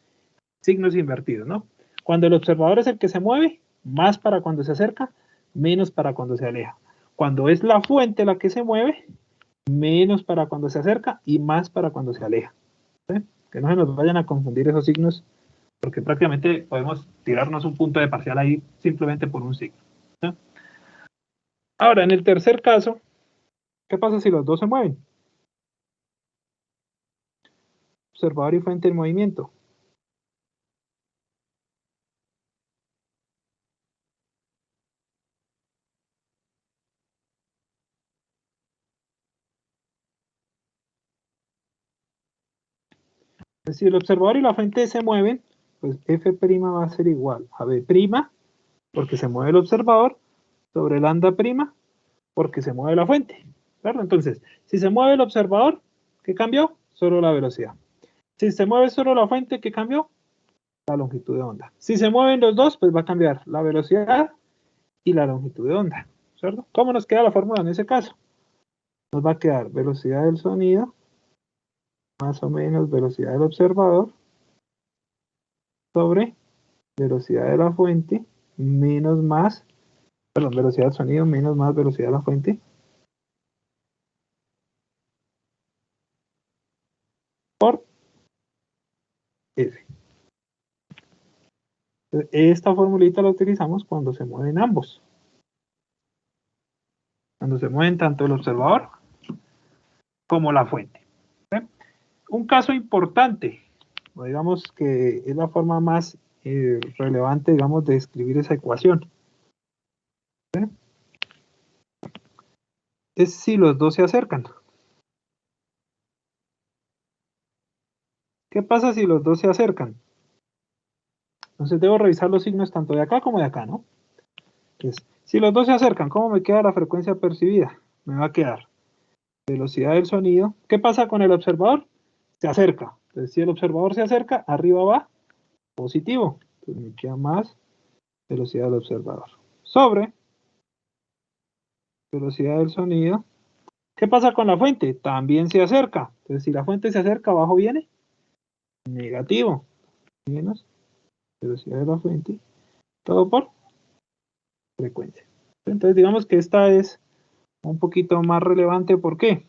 S1: signos invertidos, ¿no? Cuando el observador es el que se mueve, más para cuando se acerca, menos para cuando se aleja. Cuando es la fuente la que se mueve, menos para cuando se acerca y más para cuando se aleja. ¿Sí? Que no se nos vayan a confundir esos signos, porque prácticamente podemos tirarnos un punto de parcial ahí simplemente por un signo. ¿Sí? Ahora, en el tercer caso, ¿qué pasa si los dos se mueven? Observador y fuente en movimiento. Si el observador y la fuente se mueven, pues F' va a ser igual a B', porque se mueve el observador, sobre lambda prima, porque se mueve la fuente. ¿Verdad? Entonces, si se mueve el observador, ¿qué cambió? Solo la velocidad. Si se mueve solo la fuente, ¿qué cambió? La longitud de onda. Si se mueven los dos, pues va a cambiar la velocidad y la longitud de onda. ¿Cierto? ¿Cómo nos queda la fórmula en ese caso? Nos va a quedar velocidad del sonido más o menos velocidad del observador sobre velocidad de la fuente menos más, perdón, velocidad del sonido menos más velocidad de la fuente por F. Esta formulita la utilizamos cuando se mueven ambos. Cuando se mueven tanto el observador como la fuente. ¿Sí? Un caso importante, o digamos que es la forma más relevante, digamos, de escribir esa ecuación. ¿Sí? Es si los dos se acercan. ¿Qué pasa si los dos se acercan? Entonces debo revisar los signos tanto de acá como de acá, ¿no? Entonces, si los dos se acercan, ¿cómo me queda la frecuencia percibida? Me va a quedar velocidad del sonido. ¿Qué pasa con el observador? Se acerca. Entonces, si el observador se acerca, arriba va positivo. Entonces me queda más velocidad del observador. Sobre velocidad del sonido. ¿Qué pasa con la fuente? También se acerca. Entonces, si la fuente se acerca, abajo viene negativo. Menos velocidad de la fuente. Todo por frecuencia. Entonces, digamos que esta es un poquito más relevante. ¿Por qué?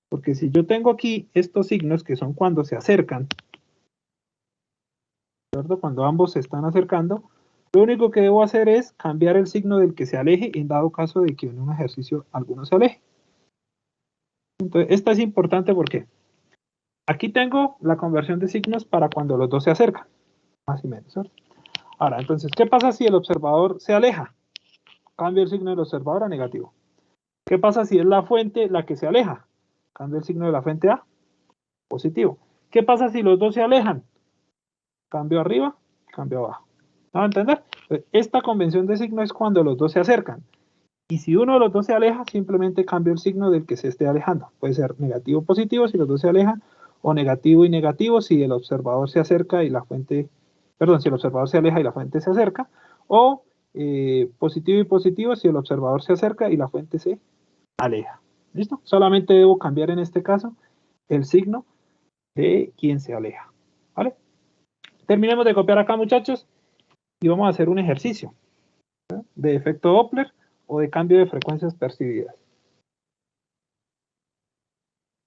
S1: Porque si yo tengo aquí estos signos que son cuando se acercan, ¿cierto? Cuando ambos se están acercando, lo único que debo hacer es cambiar el signo del que se aleje en dado caso de que en un ejercicio alguno se aleje. Entonces, esta es importante porque aquí tengo la conversión de signos para cuando los dos se acercan, más o menos, ¿cierto? Ahora, entonces, ¿qué pasa si el observador se aleja? Cambio el signo del observador a negativo. ¿Qué pasa si es la fuente la que se aleja? Cambio el signo de la fuente a positivo. ¿Qué pasa si los dos se alejan? Cambio arriba, cambio abajo. ¿Me va a entender? Esta convención de signo es cuando los dos se acercan. Y si uno de los dos se aleja, simplemente cambio el signo del que se esté alejando. Puede ser negativo o positivo si los dos se alejan, o negativo y negativo si el observador se acerca y la fuente, perdón, si el observador se aleja y la fuente se acerca, o positivo y positivo si el observador se acerca y la fuente se aleja. ¿Listo? Solamente debo cambiar en este caso el signo de quien se aleja. ¿Vale? Terminemos de copiar acá, muchachos, y vamos a hacer un ejercicio, ¿sí? De efecto Doppler o de cambio de frecuencias percibidas.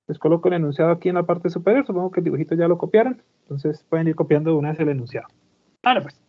S1: Les coloco el enunciado aquí en la parte superior, supongo que el dibujito ya lo copiaron, entonces pueden ir copiando de una vez el enunciado. Vale, pues.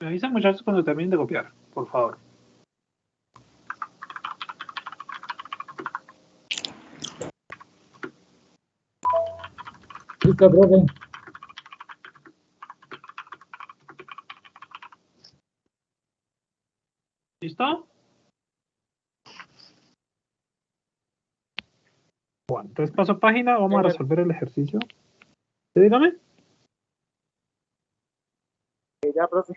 S1: Me avisan, muchachos, cuando terminen de copiar, por favor.
S2: Listo, profe.
S1: ¿Listo? Bueno, entonces paso página, vamos a resolver el ejercicio. ¿Sí, dígame?
S2: Ya, profe.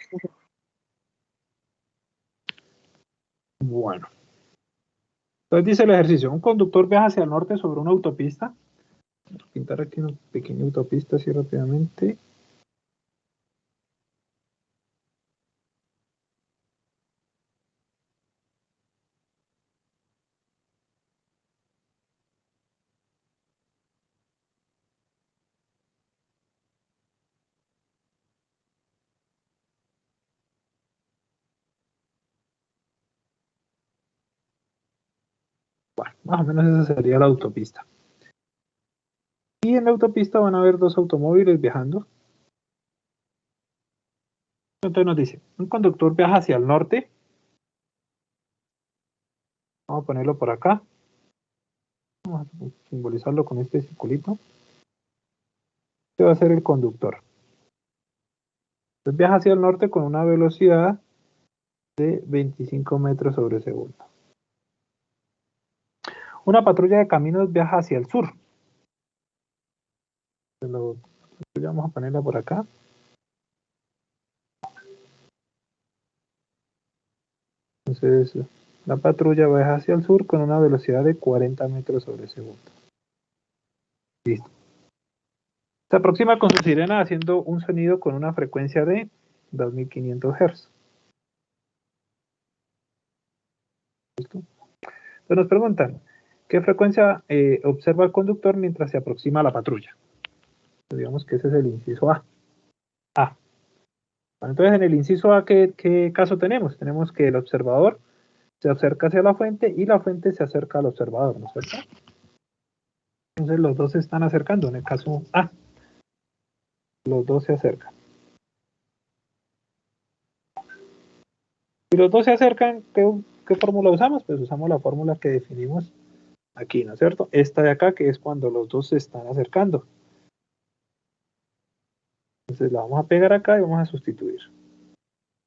S1: Bueno. Entonces dice el ejercicio, un conductor viaja hacia el norte sobre una autopista. Voy a pintar aquí una pequeña autopista así rápidamente. Bueno, más o menos esa sería la autopista. Y en la autopista van a haber dos automóviles viajando. Entonces nos dice, un conductor viaja hacia el norte. Vamos a ponerlo por acá. Vamos a simbolizarlo con este circulito. Este va a ser el conductor. Entonces viaja hacia el norte con una velocidad de 25 metros sobre segundo. Una patrulla de caminos viaja hacia el sur. Vamos a ponerla por acá. Entonces la patrulla viaja hacia el sur con una velocidad de 40 metros sobre segundo. Listo. Se aproxima con su sirena haciendo un sonido con una frecuencia de 2500 Hz. ¿Listo? Entonces nos preguntan, ¿qué frecuencia observa el conductor mientras se aproxima a la patrulla? Entonces, digamos que ese es el inciso A. Bueno, entonces en el inciso A, ¿qué caso tenemos? Tenemos que el observador se acerca hacia la fuente y la fuente se acerca al observador, ¿no es cierto? Entonces los dos se están acercando, en el caso A. Los dos se acercan. Si los dos se acercan, ¿qué fórmula usamos? Pues usamos la fórmula que definimos aquí, ¿no es cierto? Esta de acá, que es cuando los dos se están acercando. Entonces la vamos a pegar acá y vamos a sustituir.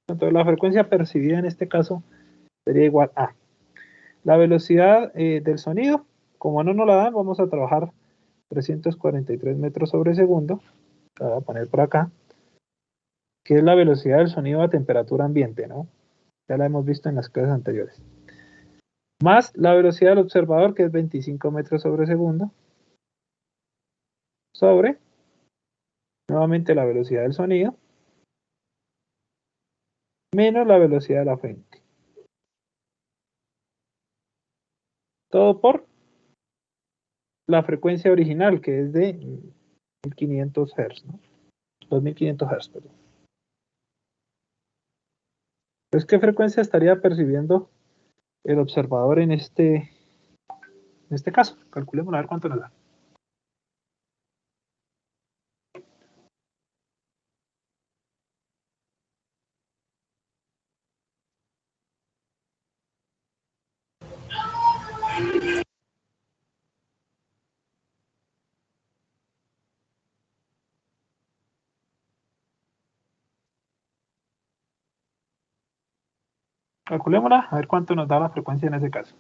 S1: Entonces la frecuencia percibida en este caso sería igual a la velocidad del sonido. Como no nos la dan, vamos a trabajar 343 metros sobre segundo. La voy a poner por acá. Que es la velocidad del sonido a temperatura ambiente, ¿no? Ya la hemos visto en las clases anteriores. Más la velocidad del observador, que es 25 metros sobre segundo. Sobre, nuevamente, la velocidad del sonido. Menos la velocidad de la fuente. Todo por la frecuencia original, que es de 1500 Hz, ¿no? 2500 Hz, perdón. Entonces, ¿qué frecuencia estaría percibiendo el observador en este caso? Calculemos a ver cuánto nos da. Calculémosla, a ver cuánto nos da la frecuencia en ese caso.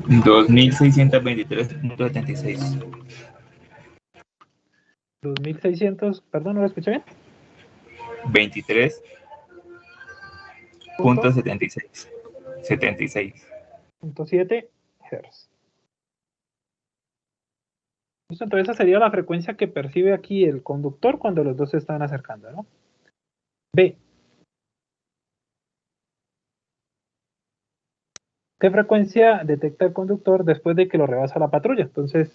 S5: $2623.76.
S1: 2600, perdón, ¿no lo escuché bien?
S5: 23.76. 76.
S1: 0.7 Hz. Listo, entonces esa sería la frecuencia que percibe aquí el conductor cuando los dos se están acercando, ¿no? B. Ok, ¿qué frecuencia detecta el conductor después de que lo rebasa la patrulla? Entonces,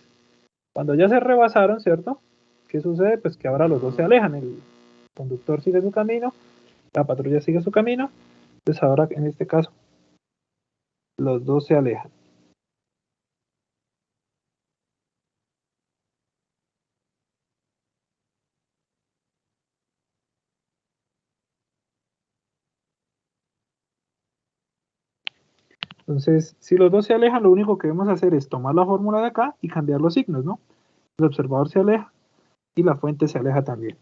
S1: cuando ya se rebasaron, ¿cierto? ¿Qué sucede? Pues que ahora los dos se alejan, el conductor sigue su camino, la patrulla sigue su camino, entonces ahora en este caso los dos se alejan. Entonces, si los dos se alejan, lo único que debemos hacer es tomar la fórmula de acá y cambiar los signos, ¿no? El observador se aleja y la fuente se aleja también.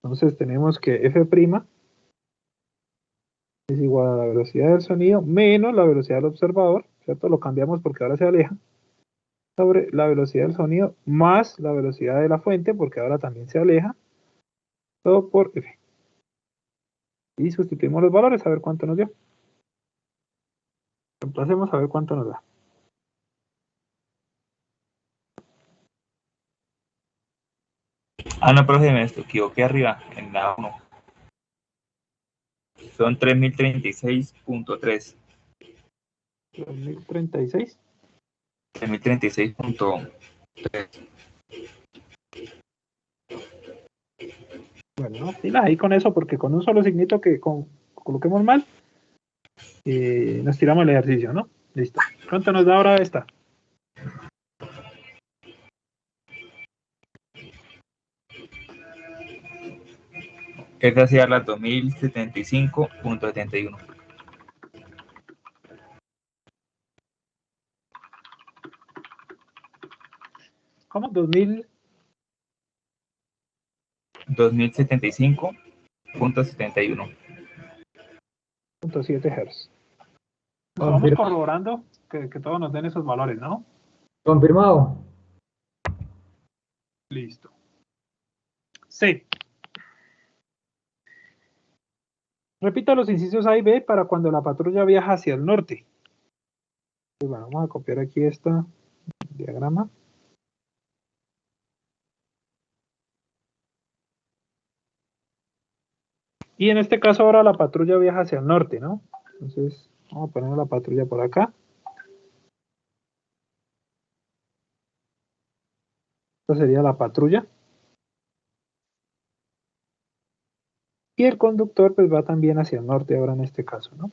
S1: Entonces tenemos que f' es igual a la velocidad del sonido menos la velocidad del observador, ¿cierto? Lo cambiamos porque ahora se aleja, sobre la velocidad del sonido más la velocidad de la fuente, porque ahora también se aleja, todo por f. Y sustituimos los valores a ver cuánto nos dio. Reemplacemos a ver cuánto nos da.
S5: Ah, no, profe, me equivoqué arriba, en la 1. Son 3036.3.
S1: 2036.
S5: 3036.3.
S1: Bueno, no, pilas ahí con eso, porque con un solo signito que coloquemos mal, nos tiramos el ejercicio, ¿no? Listo. ¿Cuánto nos da ahora esta?
S5: Esta hacía la 2075.71.
S1: ¿Cómo? 2000.
S5: 2075.71.
S1: 7 Hz. Vamos
S2: Confirmado.
S1: corroborando que todos nos den esos valores, ¿no?
S2: Confirmado.
S1: Listo. C. Repita los incisos A y B para cuando la patrulla viaja hacia el norte. Pues bueno, vamos a copiar aquí este diagrama. Y en este caso ahora la patrulla viaja hacia el norte, ¿no? Entonces, vamos a poner la patrulla por acá. Esta sería la patrulla. Y el conductor pues va también hacia el norte ahora en este caso, ¿no?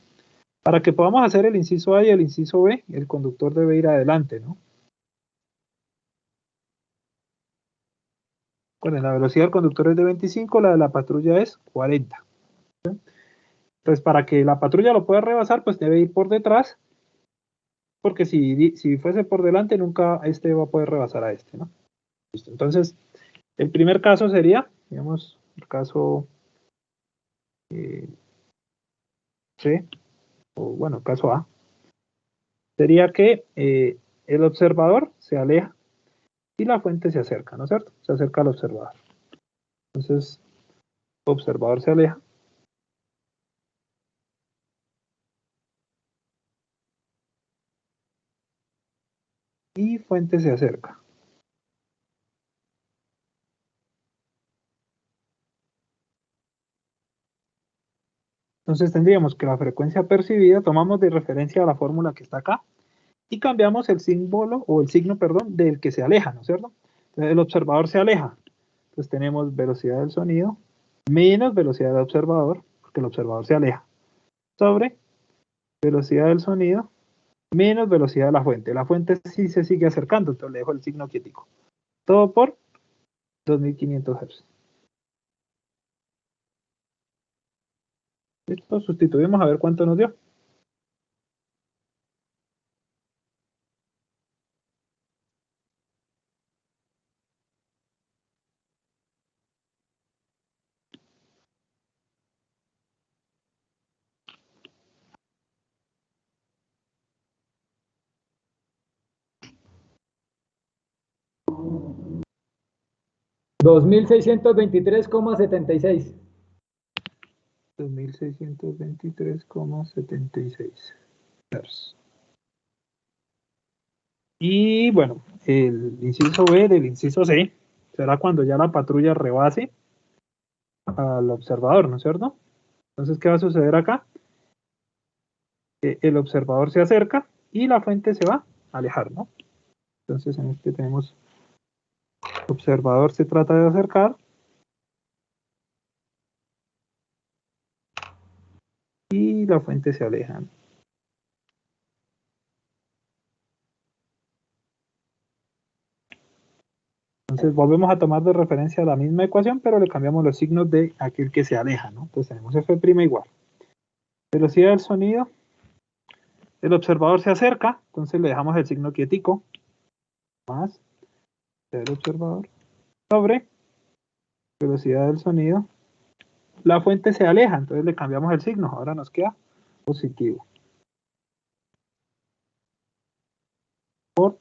S1: Para que podamos hacer el inciso A y el inciso B, el conductor debe ir adelante, ¿no? Bueno, la velocidad del conductor es de 25, la de la patrulla es 40. ¿Sí? Entonces, para que la patrulla lo pueda rebasar, pues debe ir por detrás, porque si fuese por delante, nunca este va a poder rebasar a este, ¿no? Listo. Entonces, el primer caso sería, digamos, el caso C, o bueno, caso A, sería que el observador se aleja y la fuente se acerca, ¿no es cierto? Se acerca al observador. Entonces, observador se aleja. Y fuente se acerca. Entonces tendríamos que la frecuencia percibida, tomamos de referencia a la fórmula que está acá, y cambiamos el símbolo, o el signo, perdón, del que se aleja, ¿no es cierto? Entonces el observador se aleja. Entonces tenemos velocidad del sonido menos velocidad del observador, porque el observador se aleja, sobre velocidad del sonido menos velocidad de la fuente. La fuente sí se sigue acercando, entonces le dejo el signo quietico. Todo por 2500 Hz. Listo, sustituimos a ver cuánto nos dio.
S2: $2623,76.
S1: 2623,76 Hz. Y bueno, el inciso B del inciso C será cuando ya la patrulla rebase al observador, ¿no es cierto? Entonces, ¿qué va a suceder acá? el observador se acerca y la fuente se va a alejar, ¿no? Entonces en este tenemos, el observador se trata de acercar y la fuente se aleja, ¿no? Entonces volvemos a tomar de referencia la misma ecuación, pero le cambiamos los signos de aquel que se aleja, ¿no? Entonces tenemos F' igual. Velocidad del sonido. El observador se acerca, entonces le dejamos el signo quietico, más el observador, sobre velocidad del sonido. La fuente se aleja, entonces le cambiamos el signo, ahora nos queda positivo. Por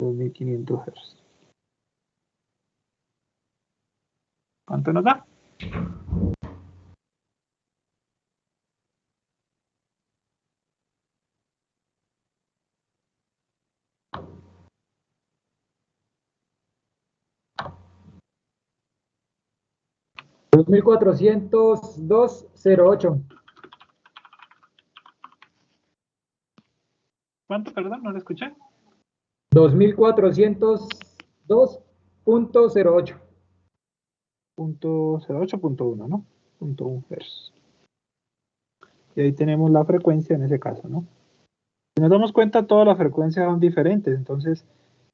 S1: 2500 Hz. ¿Cuánto nos da?
S2: $2,402.08.
S1: ¿Cuánto, perdón? No lo escuché.
S2: 2,402.08.
S1: 0.08.1, ¿no? 0.1 Hz. Y ahí tenemos la frecuencia en ese caso, ¿no? Si nos damos cuenta, todas las frecuencias son diferentes, entonces,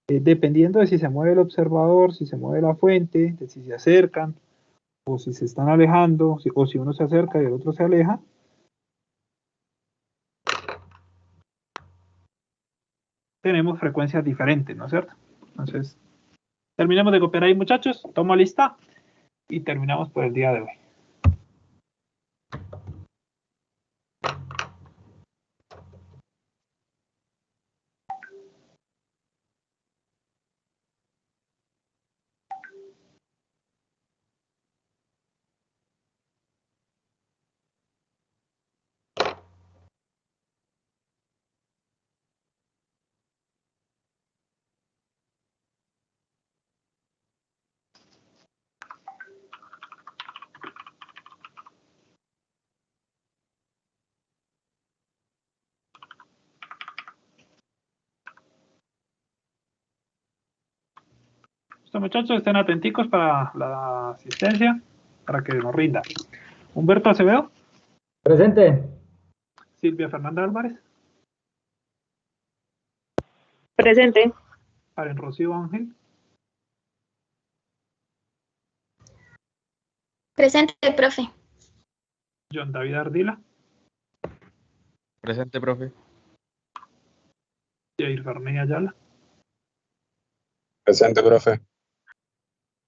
S1: dependiendo de si se mueve el observador, si se mueve la fuente, de si se acercan, o si se están alejando, o si uno se acerca y el otro se aleja, tenemos frecuencias diferentes, ¿no es cierto? Entonces, terminemos de copiar ahí, muchachos, tomo lista y terminamos por el día de hoy. Listo, muchachos, estén atenticos para la asistencia, para que nos rinda. Humberto Acevedo,
S2: Presente.
S1: Silvia Fernanda Álvarez,
S7: Presente.
S1: Karen Rocío Ángel,
S7: Presente, profe.
S1: John David Ardila,
S3: Presente, profe.
S1: Jair Farney Ayala,
S8: Presente, profe.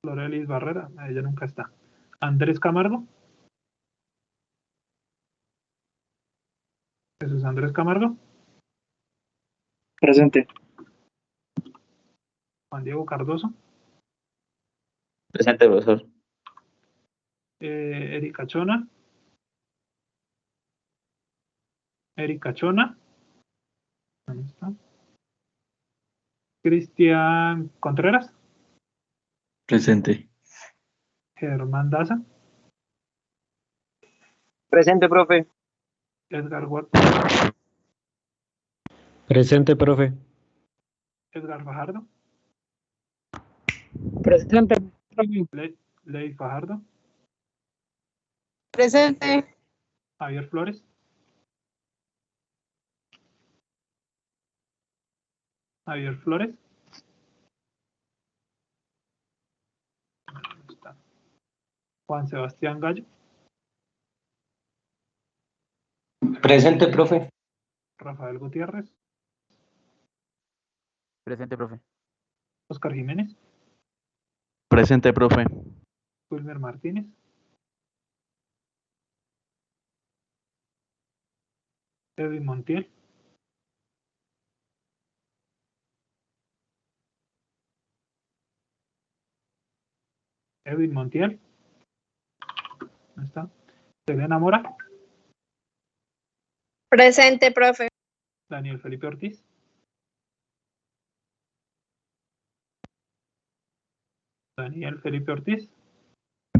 S1: Lorelis Barrera, ella nunca está. Andrés Camargo, Jesús Andrés Camargo,
S9: Presente.
S1: Juan Diego Cardoso,
S9: Presente, profesor.
S1: Erika Chona, ¿dónde está? Cristian Contreras,
S6: Presente.
S1: Germán Daza,
S9: Presente, profe.
S1: Edgar Watt,
S10: Presente, profe.
S1: Edgar Fajardo,
S7: Presente, profe.
S1: Ley Fajardo,
S7: Presente.
S1: Javier Flores, ¿dónde está? Juan Sebastián Gallo,
S9: Presente, profe.
S1: Rafael Gutiérrez,
S3: Presente, profe.
S1: Oscar Jiménez,
S4: Presente, profe.
S1: Wilmer Martínez, Edwin Montiel, ¿dónde está? Selena Mora,
S7: Presente, profe.
S1: Daniel Felipe Ortiz,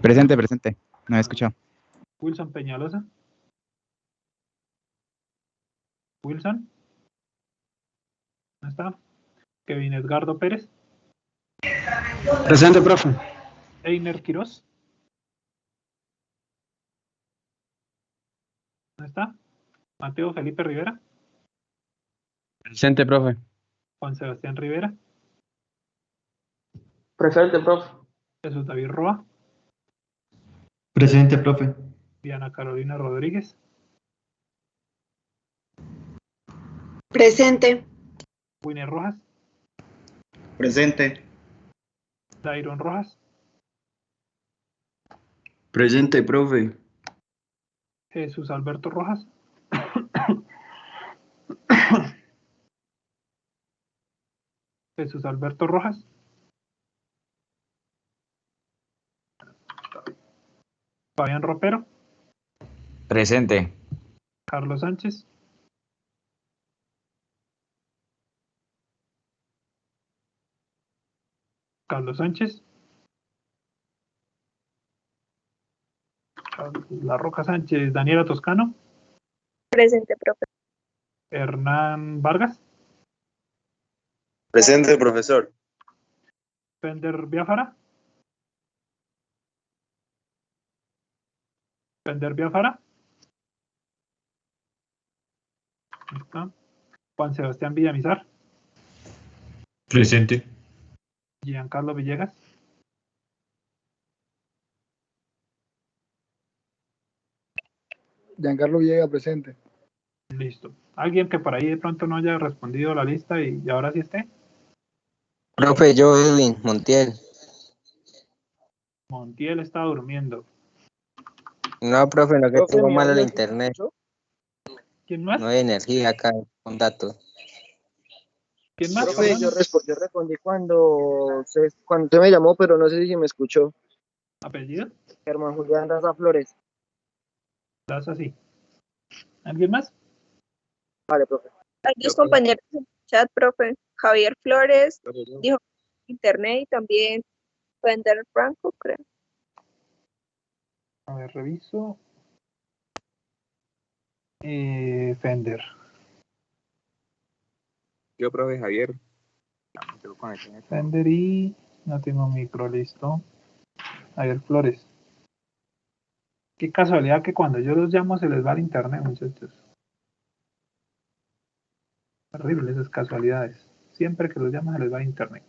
S3: Presente, presente. No he escuchado.
S1: Wilson Peñalosa, Wilson. ¿No está? Kevin Edgardo Pérez.
S8: Presente, profe.
S1: Einer Quiroz. ¿No está? Mateo Felipe Rivera.
S8: Presente, profe.
S1: Juan Sebastián Rivera.
S9: Presente, profe.
S1: Jesús David Roa.
S6: Presente, profe.
S1: Diana Carolina Rodríguez.
S7: Presente.
S1: Winner Rojas.
S6: Presente.
S1: Dairon Rojas.
S6: Presente, profe.
S1: Jesús Alberto Rojas. Jesús Alberto Rojas. Fabián Ropero.
S3: Presente.
S1: Carlos Sánchez. Carlos Sánchez. La Roca Sánchez. Daniela Toscano.
S7: Presente, profe.
S1: Hernán Vargas.
S9: Presente, profesor.
S1: Fender Biafara. Fender Biafara. Ahí está. Juan Sebastián Villamizar.
S6: Presente.
S1: Giancarlo Villegas.
S8: Giancarlo Villegas, presente.
S1: Listo. ¿Alguien que por ahí de pronto no haya respondido la lista y ahora sí esté?
S9: Profe, yo, Edwin Montiel.
S1: Montiel está durmiendo.
S9: No, profe, lo que
S2: Profe,
S9: tengo
S2: ¿me
S9: mal el
S2: habla?
S9: internet.
S1: ¿Quién más?
S9: No hay energía acá con datos.
S1: ¿Quién más?
S2: Profe,
S1: Perdón.
S2: yo respondí cuando usted me llamó, pero no sé si me escuchó.
S1: ¿Apellido?
S2: Germán Julián Daza Flores.
S1: Das así. ¿Alguien más?
S2: Vale, profe.
S7: Hay dos compañeros en el chat, profe. Javier Flores dijo internet y también Fender Franco, creo.
S1: A ver, reviso. Fender.
S3: Yo, profe Javier.
S1: Fender y no tengo micro, listo. Javier Flores. Qué casualidad que cuando yo los llamo se les va el internet, muchachos. Terrible esas casualidades. Siempre que los llamo se les va el internet.